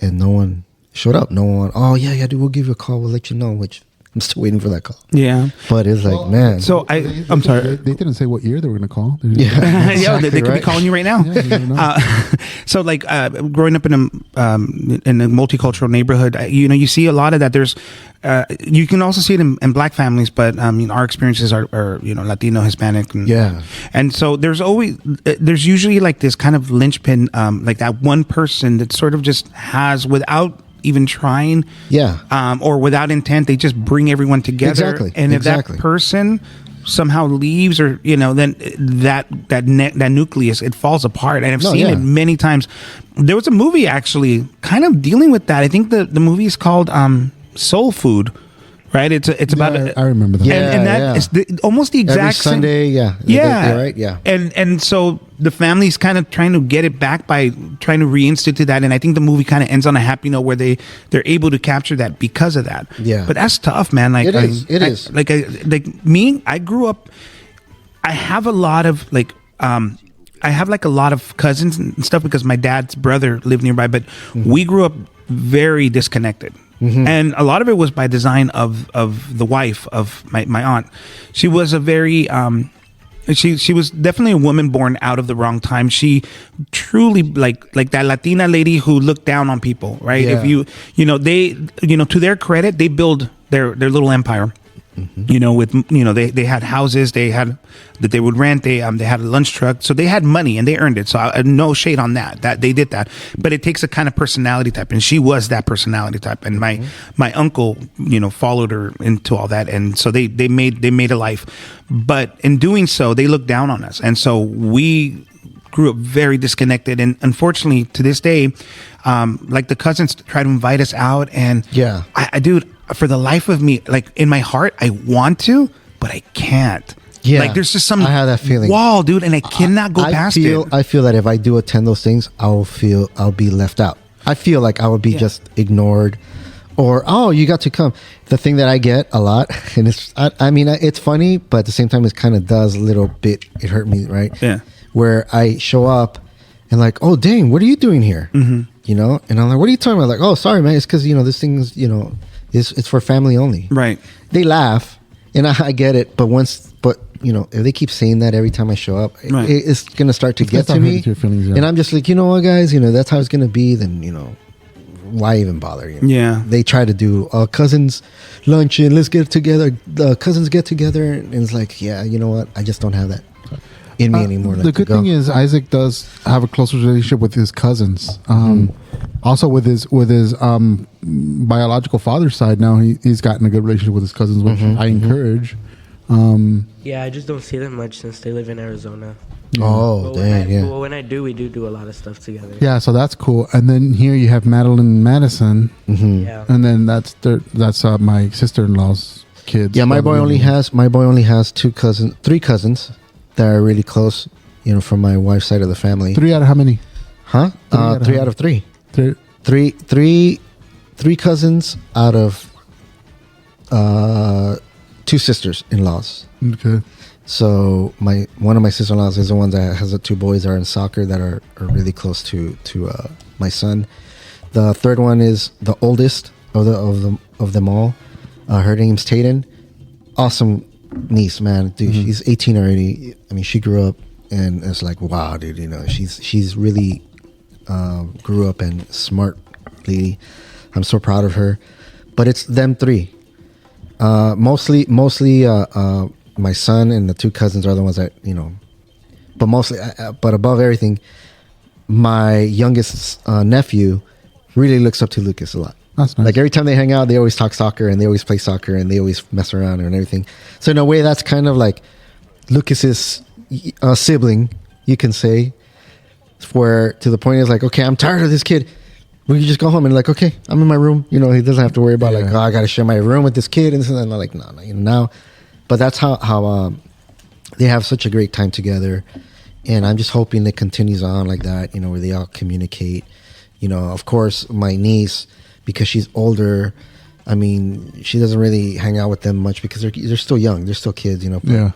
and no one showed up. No one. Oh yeah, dude, we'll give you a call. We'll let you know. Which I'm still waiting for that call. Yeah. But it's like, man. So I'm sorry. They didn't say what year they were going to call. Yeah. Exactly, they could be calling you right now. Yeah, so like growing up in a multicultural neighborhood, you see a lot of that. There's, you can also see it in black families, but our experiences are Latino, Hispanic. And so there's usually like this kind of linchpin, like that one person that sort of just has, without even trying, or without intent, they just bring everyone together. Exactly. And if that person somehow leaves, or then that nucleus, it falls apart. And I've seen it many times. There was a movie actually kind of dealing with that. I think the movie is called Soul Food. Right, it's about. I remember that. And that is almost the exact every Sunday. Right. And so the family's kind of trying to get it back by trying to reinstitute that. And I think the movie kind of ends on a happy note where they're able to capture that because of that. Yeah. But that's tough, man. Like it is. Like me, I grew up. I have a lot of I have like a lot of cousins and stuff because my dad's brother lived nearby, but we grew up very disconnected. Mm-hmm. And a lot of it was by design of the wife of my aunt. She was a very She was definitely a woman born out of the wrong time. She truly like that Latina lady who looked down on people, right? Yeah. If they to their credit, they build their little empire. With they had houses, they had that they would rent, they had a lunch truck, so they had money and they earned it. So no shade on that they did that, but it takes a kind of personality type, and she was that personality type. And my uncle followed her into all that, and so they made a life, but in doing so they looked down on us, and so we grew up very disconnected. And unfortunately to this day, like the cousins try to invite us out, and I dude, for the life of me, like in my heart, I want to, but I can't. Yeah, like there's just some I have that feeling. Wall, dude, and I cannot go past it. I feel that if I do attend those things, I'll be left out. I feel like I would be just ignored, or you got to come. The thing that I get a lot, and it's funny, but at the same time, it kind of does a little bit. It hurt me, right? Yeah. Where I show up and like, oh dang, what are you doing here? Mm-hmm. And I'm like, what are you talking about? Like, oh, sorry, man, it's because this thing's it's for family only. Right. They laugh, and I get it, but if they keep saying that every time I show up, right, it's gonna start to get to me. Feelings, and I'm just like, what, guys, that's how it's gonna be. Then why even bother? Yeah. They try to do cousins lunch and let's get together. The cousins get together, and it's like, yeah, you know what? I just don't have that in me anymore. The good thing is Isaac does have a closer relationship with his cousins. Also with his biological father's side, now he's gotten a good relationship with his cousins, which I encourage. Yeah, I just don't see them much since they live in Arizona. Oh, dang, yeah. But when I do, we do a lot of stuff together. Yeah, so that's cool. And then here you have Madeline and Madison. Yeah. And then that's my sister-in-law's kids. Yeah, my boy only has 3 cousins that are really close, from my wife's side of the family. 3 out of how many? Huh? 3 out of 3. Three cousins out of 2 sisters-in-laws. Okay. So one of my sister-in-laws is the one that has the 2 boys that are in soccer that are really close to my son. The third one is the oldest of them all. Her name's Tayden. Awesome niece, man. Dude, she's 18 already. I mean, she grew up, and it's like, wow, dude. She's really grew up and smart lady. I'm so proud of her. But it's them 3. Mostly my son and the 2 cousins are the ones that but mostly but above everything, my youngest nephew really looks up to Lukis a lot. That's nice. Like every time they hang out, they always talk soccer and they always play soccer and they always mess around and everything. So in a way, that's kind of like Lukas's sibling, you can say, where to the point is like, okay, I'm tired of this kid. We can just go home and like, okay, I'm in my room. He doesn't have to worry about like, I got to share my room with this kid and this and that. And I'm like, no, now. But that's how they have such a great time together. And I'm just hoping it continues on like that, where they all communicate. Of course, my niece, because she's older, I mean, she doesn't really hang out with them much because they're still young. They're still kids, But yeah.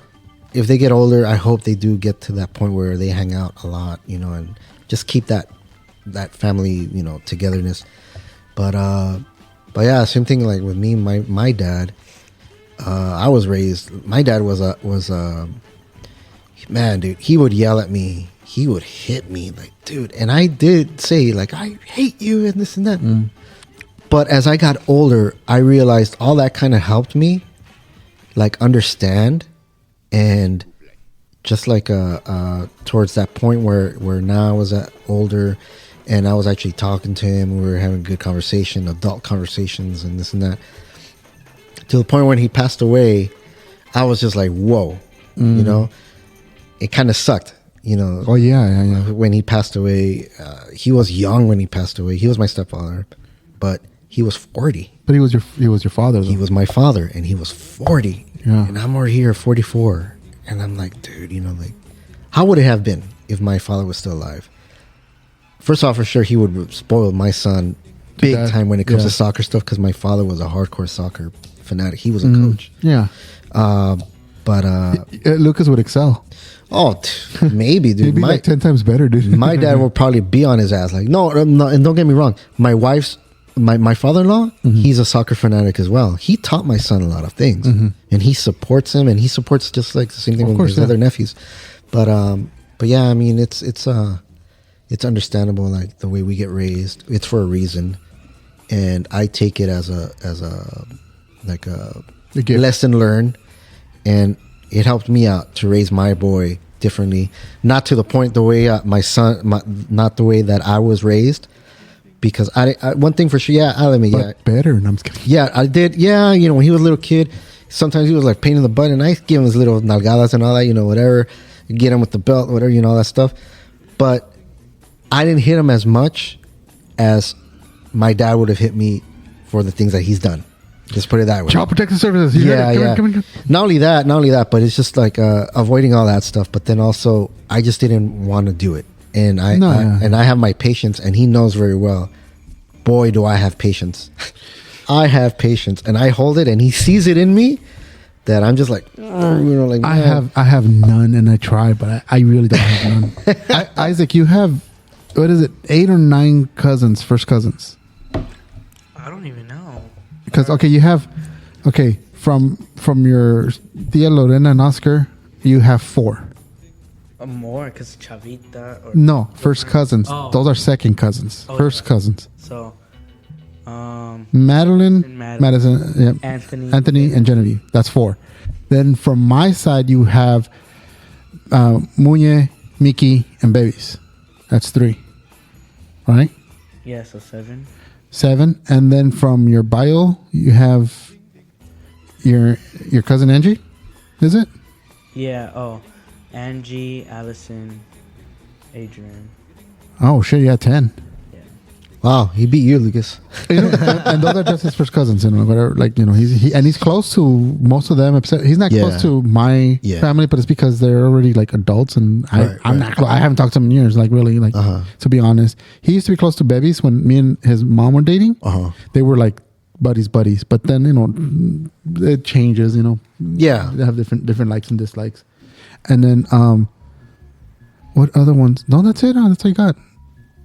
If they get older, I hope they do get to that point where they hang out a lot, and just keep that family, togetherness. But yeah, same thing like with me, my dad. I was raised. My dad was man, dude. He would yell at me. He would hit me, like, dude. And I did say, like, I hate you and this and that. But as I got older, I realized all that kind of helped me, like, understand, and just like towards that point where now I was older, and I was actually talking to him. We were having a good conversation, adult conversations, and this and that. To the point when he passed away, I was just like, whoa, it kind of sucked, Oh, yeah. When he passed away, he was young when he passed away. He was my stepfather, but he was 40. But he was your father, though. He was my father, and he was 40. Yeah. And I'm over here 44. And I'm like, dude, like, how would it have been if my father was still alive? First off, for sure, he would spoil my son big time when it comes to soccer stuff, because my father was a hardcore soccer fanatic. He was a coach. Yeah. But Lukis would excel. Oh, maybe, dude. He'd be like 10 times better, dude. My dad will probably be on his ass. Like, no, and don't get me wrong. My wife's my father-in-law, he's a soccer fanatic as well. He taught my son a lot of things, and he supports him, and he supports just like the same thing with his other nephews. But yeah, I mean, it's understandable, like the way we get raised. It's for a reason, and I take it as a lesson learned, and it helped me out to raise my boy differently, not to the point the way not the way that I was raised. Because I one thing for sure, I'll admit, better. And I'm just kidding. Yeah, I did. Yeah, when he was a little kid, sometimes he was like pain in the butt, and I give him his little nalgadas and all that, whatever, get him with the belt, whatever, all that stuff. But I didn't hit him as much as my dad would have hit me for the things that he's done. Just put it that way. Child Protective Services. Come on. Not only that, but it's just like avoiding all that stuff. But then also, I just didn't want to do it. And I have my patience, and he knows very well. Boy, do I have patience. I have patience, and I hold it, and he sees it in me that I'm just like, like I have none, and I try, but I really don't have none. Isaac, you have, what is it, 8 or 9 cousins, first cousins? I don't even know. Because you have from your Tia Lorena and Oscar, you have 4. More, because Chavita. Or no, first cousins. Oh. Those are second cousins. First cousins. So, Madeline, Madison, Anthony, and Genevieve. That's 4. Then from my side, you have Muñe, Mickey, and babies. That's 3. Right? Yeah, so 7. 7, and then from your bio, you have your cousin Angie. Is it? Yeah. Oh. Angie, Allison, Adrian. Oh shit! Yeah, 10. Yeah. Wow, he beat you, Lukis. And those are just his first cousins, whatever. Like he's close to most of them. Except he's not close to my family, but it's because they're already like adults, and I'm not. I haven't talked to him in years. Like really, like to be honest, he used to be close to Bebies when me and his mom were dating. They were like buddies, but then it changes. Yeah, they have different likes and dislikes. And then, what other ones? No, that's it. That's all you got.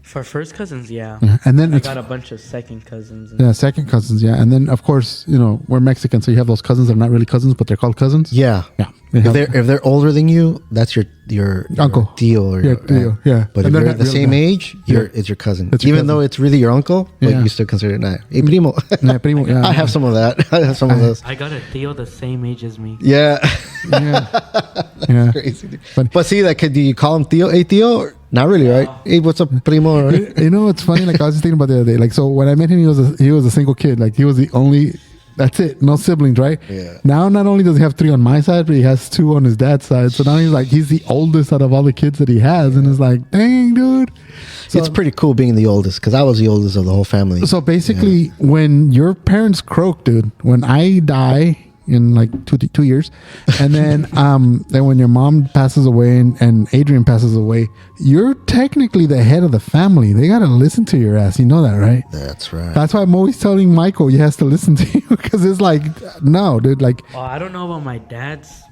For first cousins, yeah. And then I got a bunch of second cousins. Second cousins, yeah. And then, of course, we're Mexican, so you have those cousins that are not really cousins, but they're called cousins. Yeah. If they're older than you, that's your uncle, tío, or tío, yeah. But and if they're the same age, it's your cousin. Even though it's really your uncle, but you still consider it hey, primo. Primo. Yeah. I have some of that. I have some of those. I got a tío the same age as me. Yeah. Yeah. Crazy. Dude. But see, like, do you call him tío? Hey, tío? Or, not really, right? Hey, what's up, primo? Right? It's funny. Like I was just thinking about the other day. Like, so when I met him, he was a single kid. Like he was the only. That's it. No siblings, right? Yeah. Now, not only does he have 3 on my side, but he has 2 on his dad's side. So now he's the oldest out of all the kids that he has, and it's like, dang, dude. So, it's pretty cool being the oldest, because I was the oldest of the whole family. So basically, when your parents croak, dude, when I die in like 2 years, and then when your mom passes away and Adrian passes away, you're technically the head of the family. They gotta listen to your ass. You know that, right? That's right. That's why I'm always telling Michael he has to listen to you, because it's like, no, dude, like. Well, I don't know about my dad's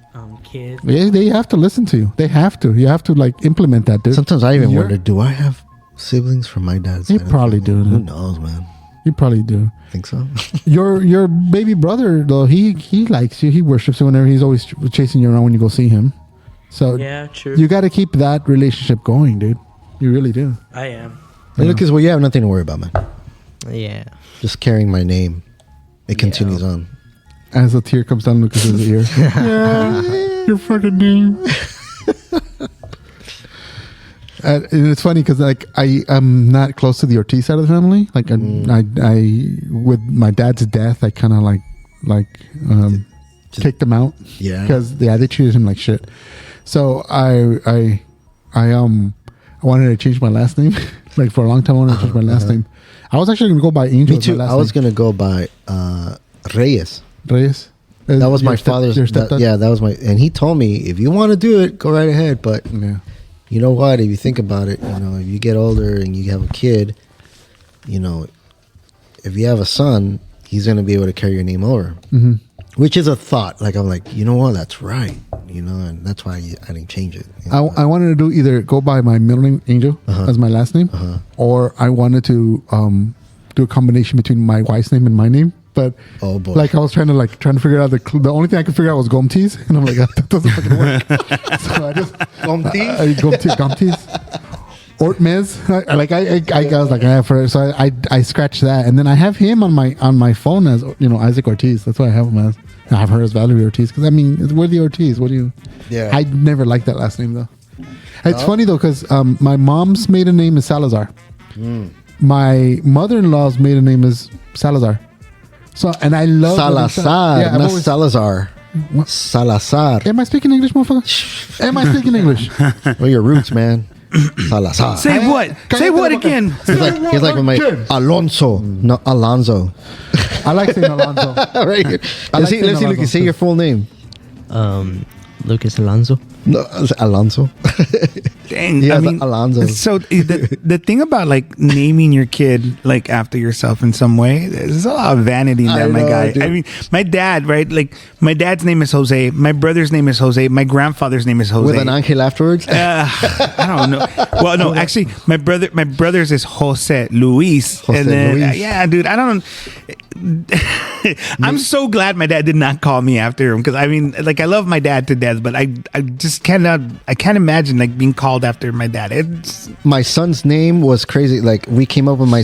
kids. Yeah, they have to listen to you. They have to. You have to like implement that, dude. Sometimes I even wonder, do I have siblings from my dad's side? You probably do. Who knows, man? You probably do. Think so? Your baby brother, though, he likes you. He worships you whenever he's always chasing you around when you go see him. So yeah, true. You got to keep that relationship going, dude. You really do. I am. Hey, Lucas, well, you have nothing to worry about, man. Yeah. Just carrying my name, it continues on. As a tear comes down Lucas's ear. Yeah, your fucking name. And it's funny because like I'm not close to the Ortiz side of the family. Like I with my dad's death, I kind of like kicked them out. Yeah, because they treated him like shit. So I wanted to change my last name. Like for a long time, I wanted to change my last name. I was actually gonna go by Angel. Me too. I was gonna go by Reyes. Reyes. That was my father's. That was my. And he told me, if you want to do it, go right ahead. But you know what? If you think about it, if you get older and you have a kid, if you have a son, he's gonna be able to carry your name over. Mm-hmm. Which is a thought. Like I'm like, you know what? That's right. And that's why I didn't change it. I wanted to do either go by my middle name Angel as my last name, or I wanted to do a combination between my wife's name and my name. But Oh, boy. like I was trying to figure out the only thing I could figure out was Gomtis, and I'm like, that doesn't fucking work. So I just Gomtis. Ortmez. I was like, so I scratched that, and then I have him on my phone as Isaac Ortiz. That's why I have him as. I have her as Valerie Ortiz because we're the Ortiz. What do you? Yeah. I never liked that last name though. It's funny though because my mom's maiden name is Salazar. My mother-in-law's maiden name is Salazar. So and I love Salazar, Yeah, not Salazar. What? Salazar. Am I speaking English, motherfucker? Am I speaking English? Well, your roots, man. Salazar. Say what? Say what again? He's like with my Alonso, not Alonso. I like saying Alonso. Right here. Let's see, Lukis, say your full name. Lucas Alonso. No, Alonso. Dang, Yeah, I mean, Alonso. So the thing about like naming your kid like after yourself in some way, there's a lot of vanity in that, my guy. Dude. I mean, my dad, right? Like my dad's name is Jose. My brother's name is Jose. My grandfather's name is Jose. With an angel afterwards? I don't know. Well, no, actually, my brother's is Jose Luis. Jose and then, Luis. yeah, dude, I don't. I'm so glad my dad did not call me after him because I mean, like, I love my dad to death, but I just cannot. I can't imagine like being called after my dad. It's My son's name was crazy. Like we came up with my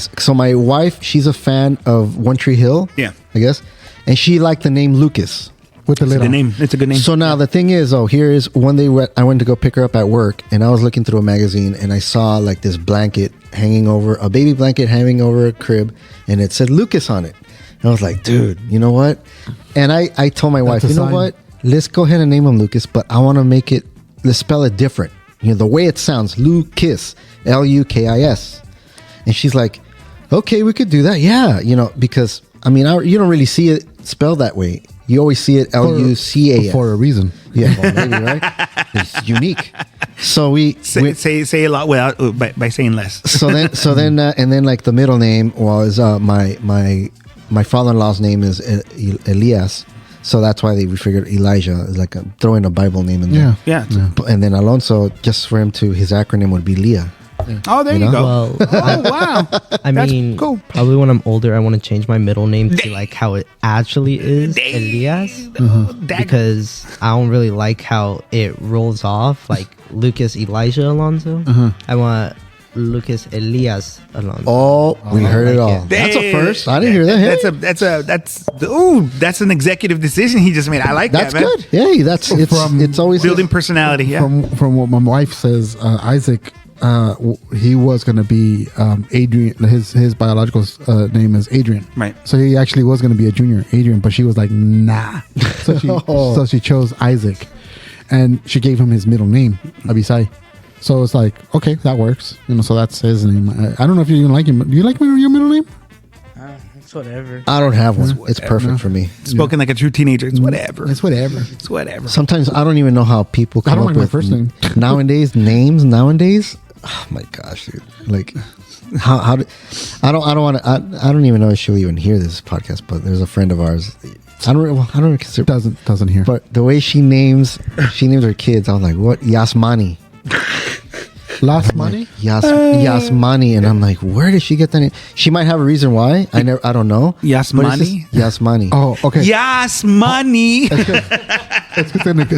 wife, she's a fan of One Tree Hill. Yeah. I guess. And she liked the name Lukis. With the a little good name. It's a good name. So now the thing is, here is one day I went to go pick her up at work, and I was looking through a magazine, and I saw like this blanket hanging over a baby blanket hanging over a crib, and it said Lucas on it. And I was like, dude, you know what? And I told my wife, a you know sign. what? Let's go ahead and name him Lucas, but I want to let's spell it different. The way it sounds, Lukis, Lukis. And she's like, okay, we could do that. Yeah, because I mean, you don't really see it spelled that way. You always see it Lucas for a reason. Yeah, well, maybe, right? It's unique. So we say a lot without by saying less. so then and then like the middle name was my father-in-law's name is Elias, so that's why we figured Elijah is like throwing a Bible name in there. Yeah. And then Alonso, just for him to his acronym would be Leah. Oh, there you go. Well, Oh, wow. I That's mean, cool. probably when I'm older, I want to change my middle name to like how it actually is, Elias, because I don't really like how it rolls off, like Lucas Elijah Alonso. I want Lucas Elias Alonso. Oh, we heard it like all. it. That's a first. I didn't hear that. That's an executive decision he just made. I like That's that, man. good. Yeah, it's always Building personality. Yeah. From what my wife says, Isaac, he was going to be Adrian. His biological name is Adrian. Right. So he actually was going to be a junior, Adrian, but she was like, nah. So she chose Isaac, and she gave him his middle name, Abisai. So it's like, okay, that works. So that's his name. I don't know if you even like him. Do you like your middle name? It's whatever. I don't have one. It's perfect for me. Spoken like a true teenager. It's whatever. It's whatever. It's whatever. Sometimes I don't even know how people come I don't up like my with first name. names nowadays. Oh my gosh, dude! Like, how do, I don't want to. I don't even know if she'll even hear this podcast. But there's a friend of ours. I don't consider Doesn't hear. But the way she names her kids, I was like, what? Yasmani. Last money? Yasmani, and I'm like, where did she get that name? She might have a reason why. I don't know. Yasmani? Yasmani. Oh, okay. Yes, money. It's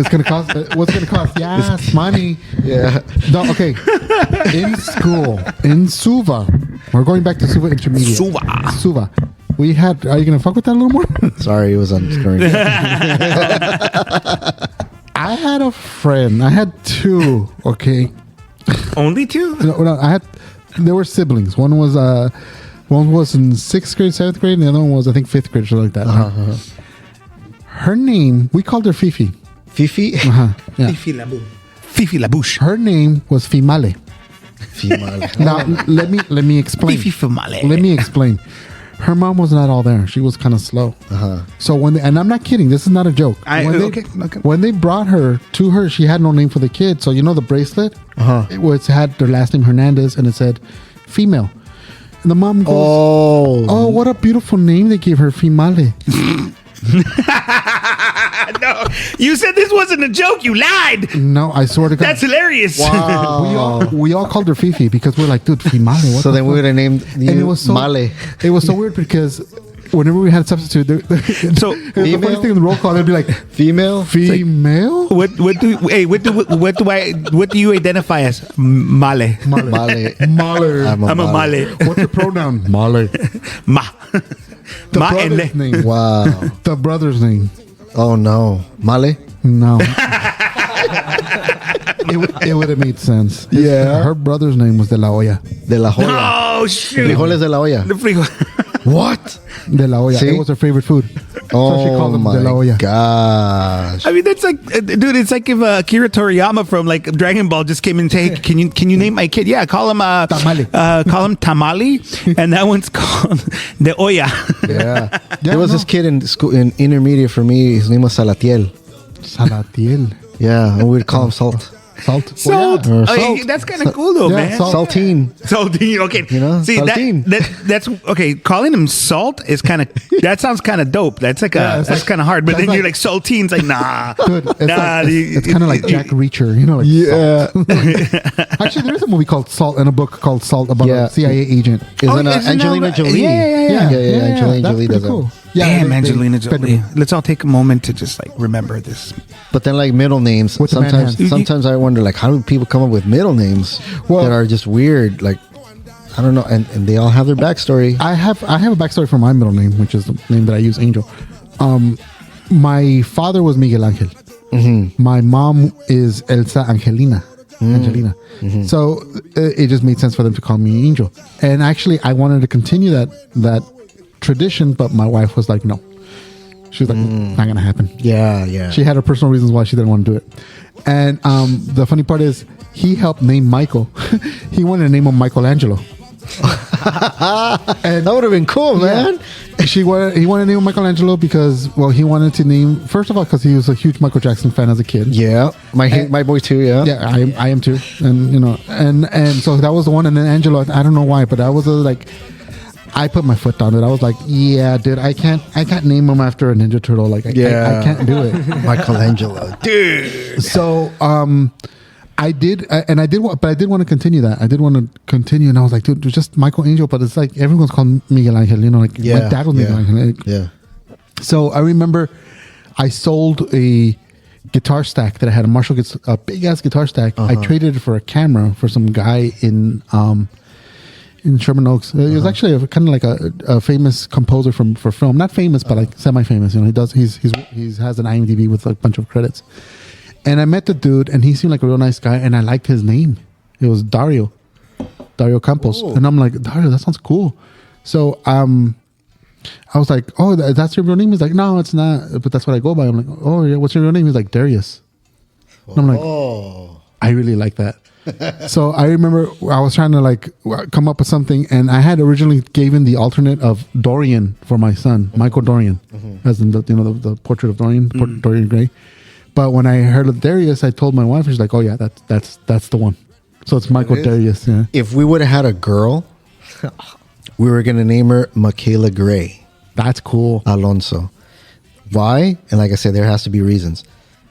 gonna cost. What's it gonna cost? Yes, money. Yeah. No, okay. In school, in Suva, we're going back to Suva Intermediate. Suva. We had. Are you gonna fuck with that a little more? Sorry, it was on screen. I had a friend. I had two. Okay. Only two? No, there were siblings. One was in 6th grade, 7th grade, and the other one was, I think, 5th grade, something like that. Her name, we called her Fifi. Fifi? Yeah. Fifi Labouche. Her name was Fimale. Female. Now, let me explain. Fifi Fumale. Let me explain. Her mom was not all there. She was kind of slow. So when and I'm not kidding. This is not a joke. When they brought her to her, she had no name for the kid. So the bracelet. It had their last name Hernandez, and it said female. And the mom goes, "Oh, what a beautiful name they gave her, Fimale." No, you said this wasn't a joke. You lied. No, I swear to God. That's hilarious. We all called her Fifi because we're like, dude, Fimale. What So then we would have named you and it was so Male. It was so weird because whenever we had substitute, So the funny thing in the roll call, they'd be like, Female? female. what do you identify as? Male. Male. Mahler. I'm I'm a male. What's your pronoun? Mahler. Ma. The Ma brother's and le. name. Wow. The brother's name. Oh no. Male? No. it would have made sense. Yeah. Her brother's name was De La Hoya. De la Hoya. Oh shoot. Frijoles de la olla. The frijol. What? De La Hoya. See? It was her favorite food. Oh so she called him my De La Hoya. gosh. I mean, that's like, dude. It's like if Akira Toriyama from like Dragon Ball just came and say, hey, "Can you name my kid?" Yeah, call him Tamale. Call him Tamale, and that one's called the Oya. Yeah. There was this kid in school in intermediate for me. His name was Salatiel. Salatiel. Yeah, and we'd call him Salt. Salt. Salt. Or Oh, salt. that's kind of cool though, Yeah, man. salt. Saltine. Saltine. Okay. You know, see saltine. that's okay. Calling him Salt is kind of that sounds kind of dope. That's like Yeah, it's that's like- kind of hard. But that's then you're like- like Saltine's like nah. Dude, it's, Nah, it's kind of like Jack Reacher, you know? Like Yeah. Actually, there is a movie called Salt and a book called Salt about Yeah. a CIA agent. Isn't isn't Angelina that- Jolie? Yeah. Angelina That's Jolie pretty does cool. that. Yeah, Damn, they- Angelina they- Jolie. Let's all take a moment to just like remember this. But then like middle names. With the man hands. Sometimes I wonder like how do people come up with middle names Well- that are just weird? Like I don't know, and they all have their backstory. I have a backstory for my middle name, which is the name that I use, Angel. My father was Miguel Angel. Mm-hmm. My mom is Elsa Angelina. Angelina. Mm-hmm. So it just made sense for them to call me Angel. And actually, I wanted to continue that tradition, but my wife was like, no. She was like, not gonna happen. Yeah. She had her personal reasons why she didn't want to do it. And the funny part is, he helped name Michael. He wanted to name him Michelangelo. And that would have been cool, man. He wanted to name him Michelangelo because, well, he wanted to name, first of all, because he was a huge Michael Jackson fan as a kid. Yeah. My boy too, yeah. Yeah, I am too. And, you know, and so that was the one. And then Angelo, I don't know why, but I was like, I put my foot down it. I was like, yeah, dude, I can't name him after a Ninja Turtle. Like, I can't do it. Michelangelo. Dude. So, I did want to continue that. I did want to continue, and I was like, dude, it's just Michael Angel, but it's like everyone's called Miguel Angel, you know, like my dad was Miguel Angel. Like, Yeah. so I remember I sold a guitar stack that I had a big ass guitar stack. I traded it for a camera for some guy in Sherman Oaks. He was actually kind of like a famous composer for film, not famous, but like semi-famous. You know, he has an IMDb with a bunch of credits. And I met the dude, and he seemed like a real nice guy, and I liked his name. It was Dario Campos. Oh. And I'm like, Dario, that sounds cool. So I was like, oh, that's your real name? He's like, no, it's not, but that's what I go by. I'm like, oh, yeah, what's your real name? He's like, Darius. And I'm like, I really like that. So I remember I was trying to like come up with something, and I had originally given the alternate of Dorian for my son, Michael Dorian, as in the portrait of Dorian, Dorian Gray. But when I heard of Darius, I told my wife, she's like, oh yeah, that's the one. So it's Michael Darius. Yeah. If we would have had a girl, we were gonna name her Michaela Gray That's cool. Alonso. Why? And like I said, there has to be reasons.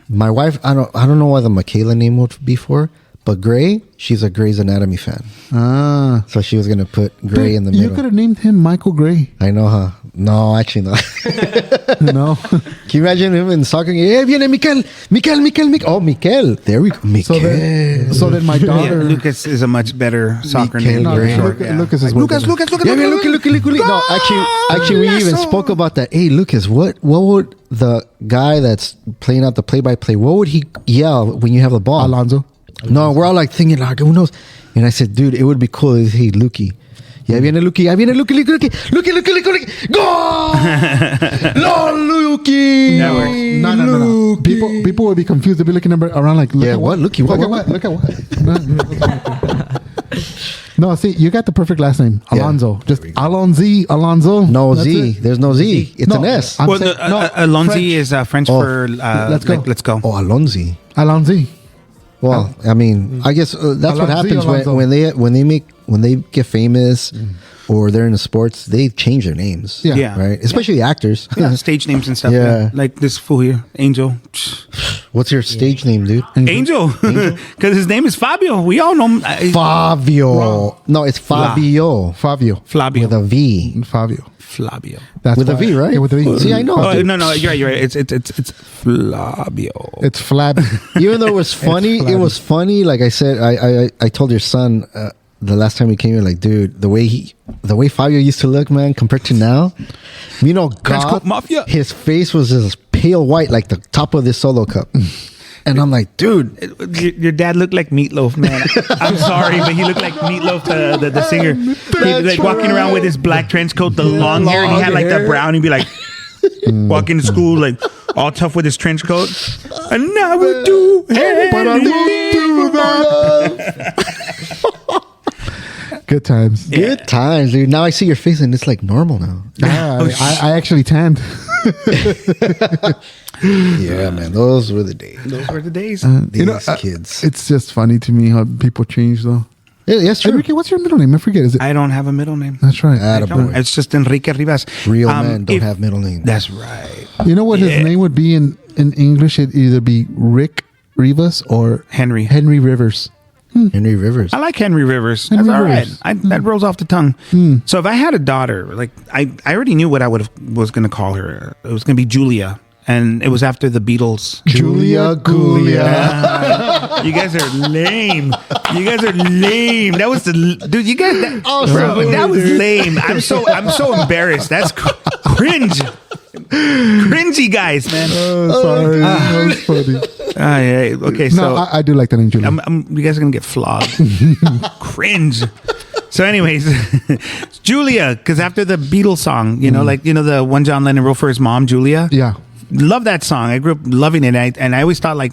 My wife, I don't know why the Michaela name would be for, but Gray, she's a Grey's Anatomy fan. Ah. So she was going to put Gray in the You middle. could have named him Michael Gray. I know, huh? No, actually not. You know? Can you imagine him in soccer? Hey, viene Mikel. Oh, Mikel. There we go. Mikel. So then my Yeah, daughter... Lucas is a much better soccer Mikel name. No, Gray. Short, yeah. Lucas is Lucas. Yeah, look. No, actually, we even spoke about that. Hey, Lucas, what would the guy that's playing out the play-by-play, what would he yell when you have the ball? Alonso. No, we're all like thinking, like, who knows? And I said, dude, it would be cool if he Luki. Ya viene Luki. Go! No, Luki! That works. No. People would be confused. They'd be looking around like, look Yeah, at what? Luki, Look what? at what? No, see, you got the perfect last name. Yeah. Alonso. Just Alonso. No That's Z. it. There's no Z. It's No, an S. I'm Well, saying- Alonzi French. is French Oh. for Let's go. let's go. Oh, Alonzi. Alonso. Well, I mean, I guess that's what Alonzi, happens Alonso. when they get famous, or they're in the sports, they change their names. Yeah. Right? Especially actors. Yeah, stage names and stuff. Yeah. Like this fool here, Angel. What's your stage name, dude? Angel. Because his name is Fabio. We all know him. Fabio. Wrong. No, it's Fabio. Fabio. Flavio. With a V. Fabio. Flavio. That's With a V, right? Yeah, with a V. See, I know. Oh, no, you're right. It's Flavio. It's flab. Even though it was funny, it was funny. Like I said, I told your son the last time he came here, like, dude, the way Fabio used to look, man, compared to now, Trenchcoat Mafia. his face was just pale white, like the top of this Solo cup. And I'm like, dude, Your dad looked like Meatloaf, man. I'm sorry, but he looked like Meatloaf, the singer. He'd be like walking around with his black trench coat, the long hair, and he had like the brown. He'd be like walking to school, like all tough with his trench coat. And I will do anything. Good times. good times, dude. Now I see your face and it's like normal now. Yeah, I actually tanned. Yeah, man, those were the days. Those were the days. These kids. It's just funny to me how people change, though. Yeah, yes, true. Enrique, what's your middle name? I forget. Is it? I don't have a middle name. That's right. Attaboy. It's just Enrique Rivas. Real men don't have middle names. That's right. You know what his name would be in English? It'd either be Rick Rivas or Henry. Henry Rivers. Henry Rivers. I like Henry Rivers. Henry That's all right. Rivers. That rolls off the tongue. So if I had a daughter, like I already knew what I was going to call her. It was going to be Julia, and it was after the Beatles. Julia Gulia. You guys are lame. You guys are lame. That was dude. You guys. That was lame. I'm so embarrassed. That's cringe. Cringy guys, man. Oh, sorry. That was funny. Yeah. Okay, so No, I do like the name Julia. you guys are gonna get flogged. Cringe. So, anyways, Julia, because after the Beatles song, the one John Lennon wrote for his mom, Julia. Yeah. Love that song. I grew up loving it, and I always thought like.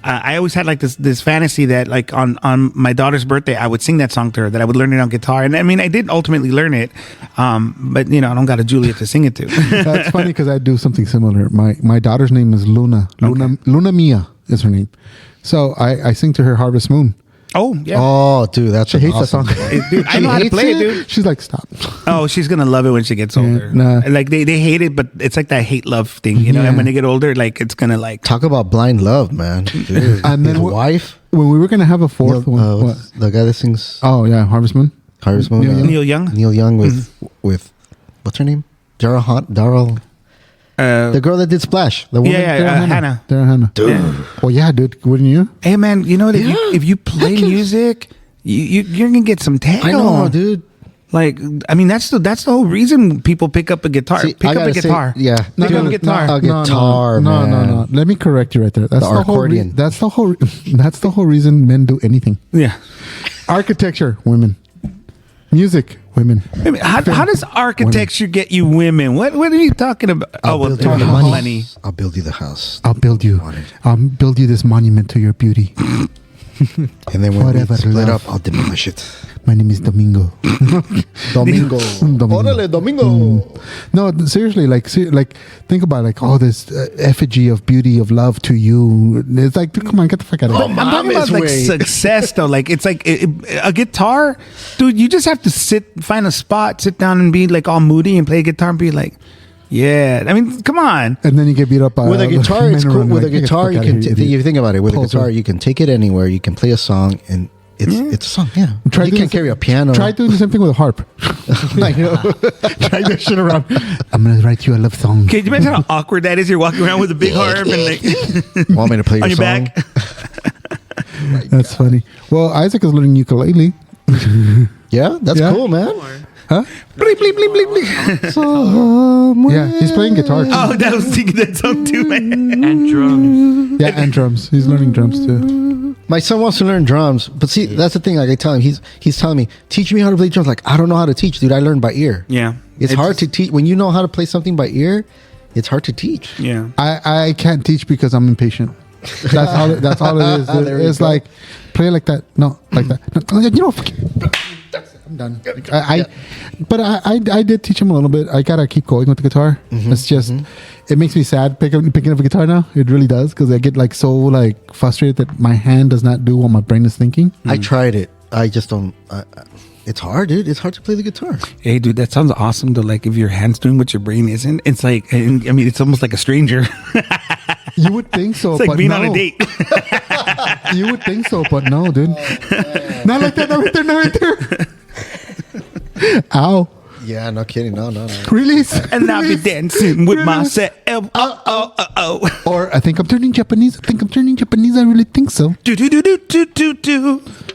I always had like this fantasy that like on my daughter's birthday I would sing that song to her, that I would learn it on guitar, and I mean I did ultimately learn it, but I don't got a Julia to sing it to. That's funny because I do something similar. My daughter's name is Luna. Luna Mia is her name. So I sing to her Harvest Moon. Oh yeah. Oh, dude, that's She hates awesome that song. Dude, I know how to play it, dude. She's like, stop. Oh, she's gonna love it when she gets older. nah. And, like they hate it, but it's like that hate love thing, Yeah. And when they get older, like it's gonna like Talk about blind love, man. Dude. And then his wife, When we were going to have a fourth one. what's the guy that sings Oh, yeah. Harvest Moon. Harvest Moon. Neil Young. Neil Young with what's her name? Daryl. The girl that did Splash. The woman. Hannah. Daryl Hannah. Dude. Yeah. Well, yeah, dude. Wouldn't you? Hey man, you know that if you play music, you're gonna get some tail. I know, dude. Like, I mean, that's the whole reason people pick up a guitar. See, pick I up a gotta say, guitar. yeah. Pick up a Dude, guitar. a guitar, no, man. no. Let me correct you right there. That's The accordion. That's the whole. That's the whole reason men do anything. Yeah. Architecture, women. Music, women. I mean, how does architecture get you women? What are you talking about? I'll build you the money. I'll build you the house. I'll build you. wanted. I'll build you this monument to your beauty. And then when Forever we split love. up, I'll demolish it. My name is Domingo. Domingo. Órale, Domingo. No, seriously, like think about like all this effigy of beauty of love to you. It's like, come on, get the fuck out of here. I'm talking about like success though. Like it's like a guitar, dude. You just have to find a spot, sit down, and be like all moody and play a guitar and be like, yeah. I mean, come on. And then you get beat up by With a guitar, it's men cool. around With a like, get the guitar, fuck you outta can. here, If idiot. you think about it, with a Poser. guitar, you can take it anywhere. You can play a song, and it's a song. Yeah, you doing can't carry a piano. Try doing the same thing with a harp. I know. Try that shit around. I'm gonna write you a love song. Can you imagine how awkward that is? You're walking around with a big harp and like Want me to play your on your song? back. That's funny. Well, Isaac is learning ukulele. Yeah, that's Yeah. cool, man. Huh? Bleep, bleep, bleep, bleep, bleep. Yeah, he's playing guitar too. Oh, that was thinking that song too, man. And drums. Yeah, and drums. He's learning drums too. My son wants to learn drums, but see, that's the thing. Like I tell him, he's telling me, teach me how to play drums. Like I don't know how to teach, dude. I learn by ear. Yeah, It's hard to teach when you know how to play something by ear. It's hard to teach. Yeah. I can't teach because I'm impatient. That's all it is. There you It's go. like play like that. No, like that. No, you know, I'm done. Like, but I did teach him a little bit. I gotta keep going with the guitar. It's just it makes me sad picking up a guitar now. It really does because I get like so like frustrated that my hand does not do what my brain is thinking. I tried it I just don't. It's hard, dude. It's hard to play the guitar. Hey, dude, that sounds awesome. To like, if your hand's doing what your brain isn't, it's like, I mean, it's almost like a stranger. You would think so, It's like but being no. on a date. You would think so, but no, dude. Not like that. Not right there. Not right there. Ow. Yeah, no kidding. No. Release. And I'll be dancing with myself. Oh. Or I think I'm turning Japanese. I really think so. Do.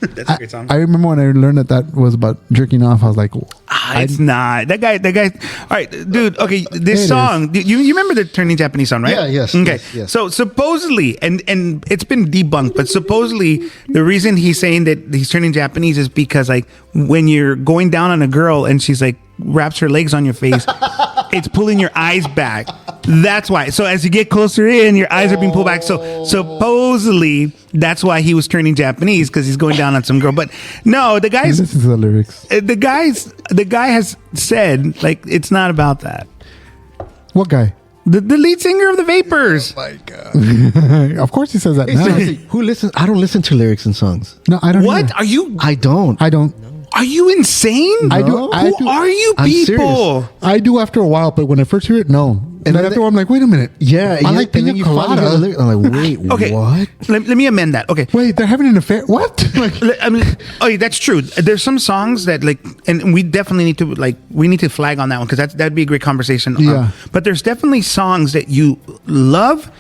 That's a great song. I remember when I learned that was about jerking off. I was like, It's not. That guy. All right, dude. Okay, this It song. You remember the Turning Japanese song, right? Yeah, yes, Okay. yes. So supposedly, and it's been debunked, but supposedly the reason he's saying that he's turning Japanese is because like when you're going down on a girl and she's like wraps her legs on your face, it's pulling your eyes back. That's why. So as you get closer in, your eyes are being pulled back. So supposedly that's why he was turning Japanese, because he's going down on some girl. But no, the guy's listen to the lyrics. the guy has said like it's not about that. What guy? The lead singer of the Vapors. My God. Of course he says that Hey, now. seriously, who listens? I don't listen to lyrics in songs. No, I don't. What either. are you? I don't. I don't. Are you insane? I do. Who I do. are you I'm people? serious. I do after a while, but when I first hear it, no. And then then after a while, I'm like, wait a minute. Yeah, I like and pina then you finally hear the colada. lyrics. I'm like, wait, Okay. what? Let me amend that. Okay. Wait, they're having an affair? What? Like, I mean, oh, that's true. There's some songs that like, and we definitely need to like, we need to flag on that one because that'd be a great conversation. Yeah. But there's definitely songs that you love,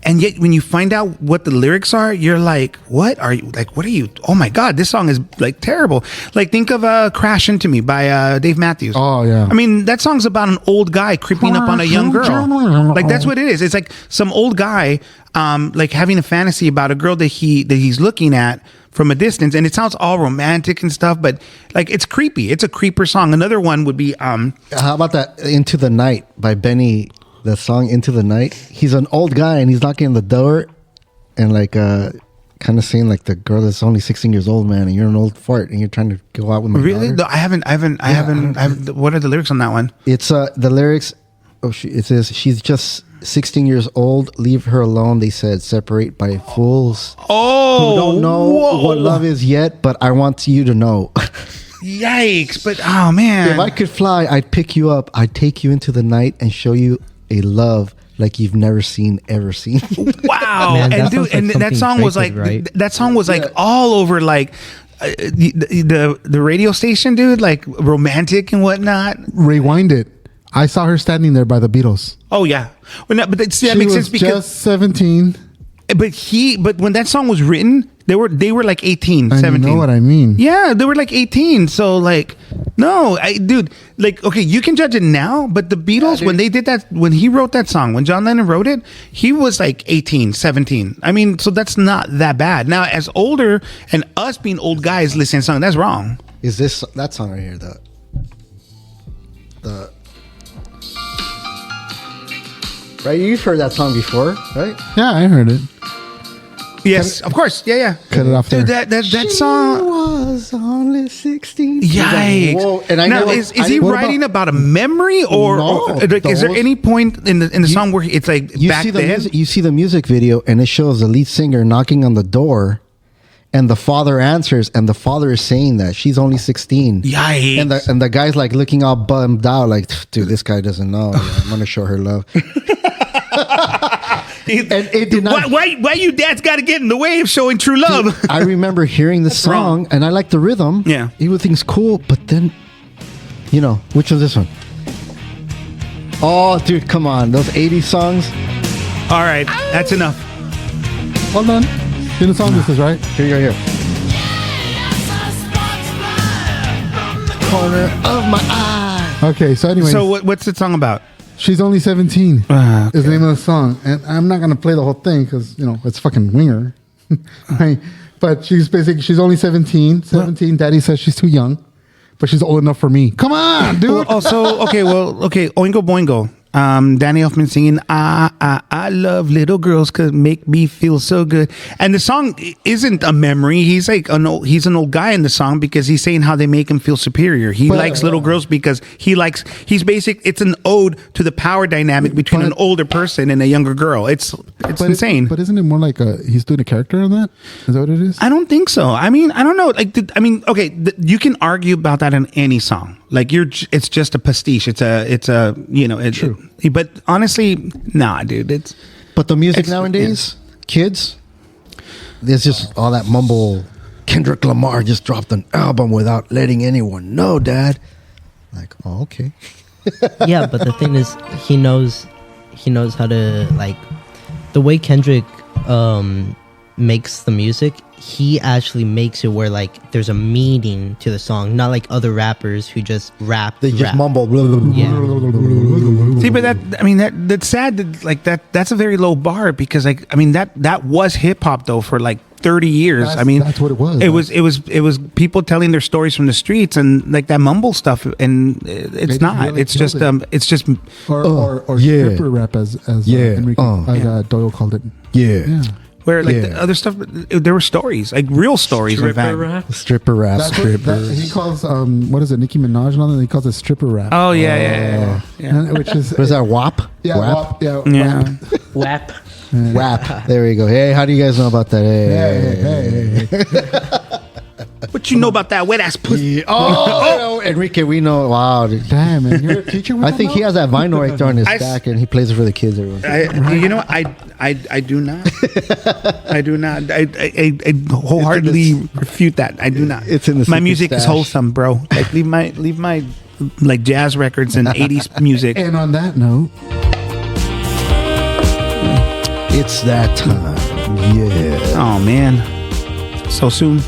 and yet when you find out what the lyrics are, you're like, what are you like? What are you? Oh my God, this song is like terrible. Like think of "Crash Into Me" by Dave Matthews. Oh, yeah. I mean, that song's about an old guy creeping up on a young girl. Like that's what it is. It's like some old guy, like having a fantasy about a girl that he's looking at from a distance, and it sounds all romantic and stuff, but like it's creepy. It's a creeper song. Another one would be How about that "Into the Night" by Benny? The song "Into the Night." He's an old guy and he's knocking on the door, and like kind of saying like the girl that's only 16 years old, man, and you're an old fart, and you're trying to go out with my really. daughter. No, I haven't. What are the lyrics on that one? It's the lyrics. Oh, it says she's just 16 years old. Leave her alone. They said separate by fools Oh, who don't know what love is yet. But I want you to know. Yikes! But oh man, If I could fly, I'd pick you up. I'd take you into the night and show you a love like you've never seen, ever seen. wow! Man, that and dude, sounds like and that something song was Drake like would write. that song was like all over like the radio station, dude. Like romantic and whatnot. rewind it. I saw her standing there by the Beatles. Oh yeah, well, no, but that She makes was sense because just 17. but when that song was written, they were like 18, And 17. you know what I mean. Yeah, they were like 18. So like, no, dude, like, okay, you can judge it now, but the Beatles, when they did that, when he wrote that song, when John Lennon wrote it, he was like 18, 17. I mean, so that's not that bad. Now, as older and us being old guys listening to songs, that's wrong. Is this that song right here? The right? You've heard that song before, right? Yeah, I heard it. Yes, of course. Yeah. Cut it off there. Dude, that song. was only 16. Yikes! Whoa, and I now, know is he what writing about a memory, or, No, or like, is there those- any point in the song where it's like You back see the then? music, you see the music video, and it shows the lead singer knocking on the door, and the father answers, and the father is saying that she's only 16. Yikes! And the guy's like looking all bummed out, like, dude, this guy doesn't know. I'm gonna show her love. And it did not. Why you dads got to get in the way of showing true love? I remember hearing the song, wrong. and I like the rhythm. Yeah. Everything's cool, but then, which one's this one? Oh, dude, come on, those 80s songs. All right, that's enough. Hold on. In the song this is, right? Here you go. Here. Corner of my eye. Okay, so anyway. So what's the song about? She's only 17 is the name of the song. And I'm not going to play the whole thing because, it's fucking winger. Right? But she's only 17. Daddy says she's too young, but she's old enough for me. Come on, dude. Okay, Oingo Boingo. Danny Elfman singing I love little girls cause make me feel so good. And the song isn't a memory. He's like he's an old guy in the song because he's saying how they make him feel superior. He likes little girls because it's an ode to the power dynamic between an older person and a younger girl. It's insane. But isn't it more like he's doing a character on that? Is that what it is? I don't think so. I mean, I don't know. Like, you can argue about that in any song. Like, it's just a pastiche. It's true. But honestly, nah, dude. But the music nowadays, kids, there's just all that mumble. Kendrick Lamar just dropped an album without letting anyone know, Dad. Like, oh, okay. Yeah, but the thing is, he knows how to, like, the way Kendrick makes the music, he actually makes it where, like, there's a meaning to the song, not like other rappers who just rap. They just mumble. Yeah. See, but that's sad. That's a very low bar because, like, I mean, that was hip hop though for like 30 years. That's what it was. It was people telling their stories from the streets and like that mumble stuff, and it's not. Really it's just or stripper rap as Enrique Doyle called it. Yeah. Where like the other stuff, there were stories, like real stories. Stripper rap. Stripper rap. He calls what is it, Nicki Minaj and all that? He calls it stripper rap. Oh yeah. Which is what is that? WAP? Yeah, WAP? WAP. WAP. There we go. Hey, how do you guys know about that? Hey. What you know about that wet ass pussy? Oh, Enrique, we know. Wow. Damn, man, you're a teacher. I think he has that vinyl right there on his stack, and he plays it for the kids. Everyone. I do not. I do not. I wholeheartedly refute that. I do not. It's in the my music stash. is wholesome, bro. Like leave my like jazz records and 80s music. And on that note, it's that time. Yeah. Oh man, so soon.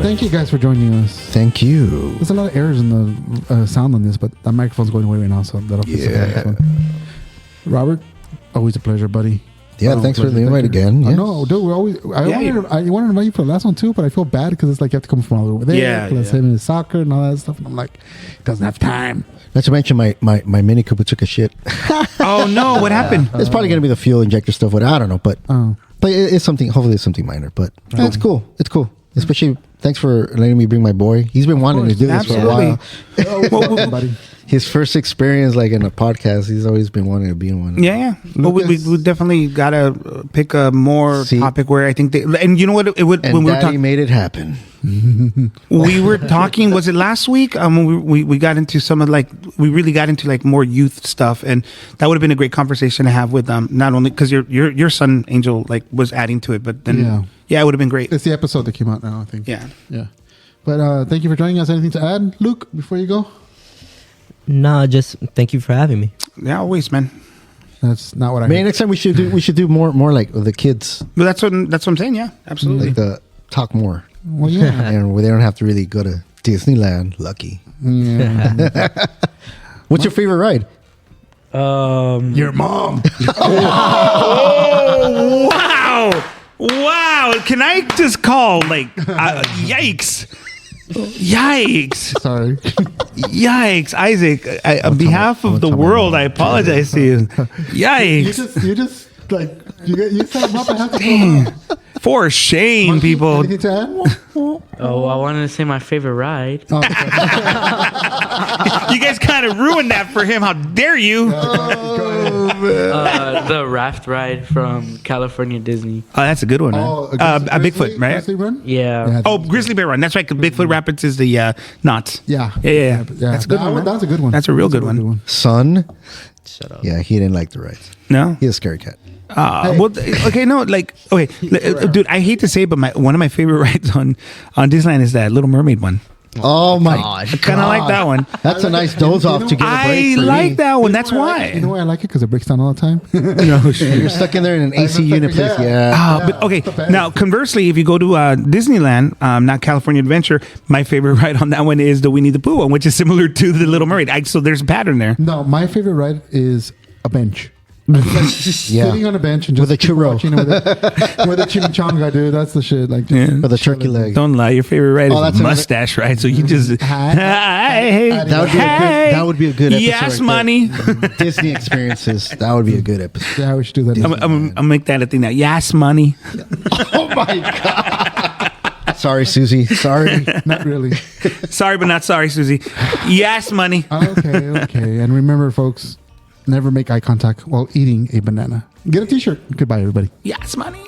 thank you guys for joining us. Thank you. There's a lot of errors in the sound on this, but that microphone's going away right now, so that'll fix the next one. Robert, always a pleasure, buddy. Yeah, thanks for the invite again. Yes. No, dude, I wanted to invite you for the last one too, but I feel bad because it's like you have to come from all over there. Plus him and his soccer and all that stuff, and I'm like, he doesn't have time. Not to mention my Mini Cooper took a shit. Oh no, what happened? It's probably gonna be the fuel injector stuff. I don't know, but it's something. Hopefully, it's something minor. But it's cool. It's cool. Especially thanks for letting me bring my boy. He's been wanting to do this for a while. Buddy. His first experience like in a podcast, he's always been wanting to be in one. Yeah. But we definitely gotta pick a more topic where I think and you know what it would and when we were Daddy talking made it happen. We were talking, was it last week? We got into we really got into like more youth stuff, and that would have been a great conversation to have with not only because your son Angel like was adding to it, but then it would have been great. It's the episode that came out now, I think. Yeah. But thank you for joining us. Anything to add, Luke, before you go? Nah, just thank you for having me. Yeah, always, man. That's not what I. Maybe next time we should do more like the kids. But that's what I'm saying. Yeah, absolutely. Like talk more. Well, yeah, and they don't have to really go to Disneyland. Lucky. Yeah. What's your favorite ride? Your mom. Oh, wow! Can I just call yikes? Yikes! Sorry. Yikes, Isaac! On behalf of the world, I apologize to you. Yikes! You just like you set him up and have to go. For shame, people. Anything to add? Oh, I wanted to say my favorite ride. You guys kind of ruined that for him. How dare you? The raft ride from California Disney. Oh, that's a good one. Oh, a Bigfoot, right? Grizzly Run? Yeah. Oh, Grizzly Bear Run. That's right. Bigfoot Rapids is the knots. Yeah. That's a good one. That's a good one. That's a real good one. Son. Shut up. Yeah, he didn't like the rides. No? He's a scary cat. Well, okay, no, dude, I hate to say it, but one of my favorite rides on Disneyland is that Little Mermaid one. Oh my I kind of like that one. That's a nice doze off to get a break. I like that one. That's why. You know why I like it? Because it breaks down all the time. No, You're stuck in there in an AC unit place. Yeah. But okay. Now, conversely, if you go to Disneyland, not California Adventure, my favorite ride on that one is the Winnie the Pooh one, which is similar to the Little Mermaid. So there's a pattern there. No, my favorite ride is a bench. Sitting on a bench and just with a churro, with a chimichanga, dude. That's the shit. Like, with a turkey leg. Don't lie. Your favorite ride is a mustache ride. So you just that would be a good episode. Yes, right money. Disney experiences. That would be a good episode. Yeah, we should do that. I'll make that a thing now. Yes, money. Oh my god. Sorry, Susie. Sorry. Not really. Sorry, but not sorry, Susie. Yes, money. Okay. And remember, folks, never make eye contact while eating a banana. Get a t-shirt. Goodbye, everybody. Yes, money.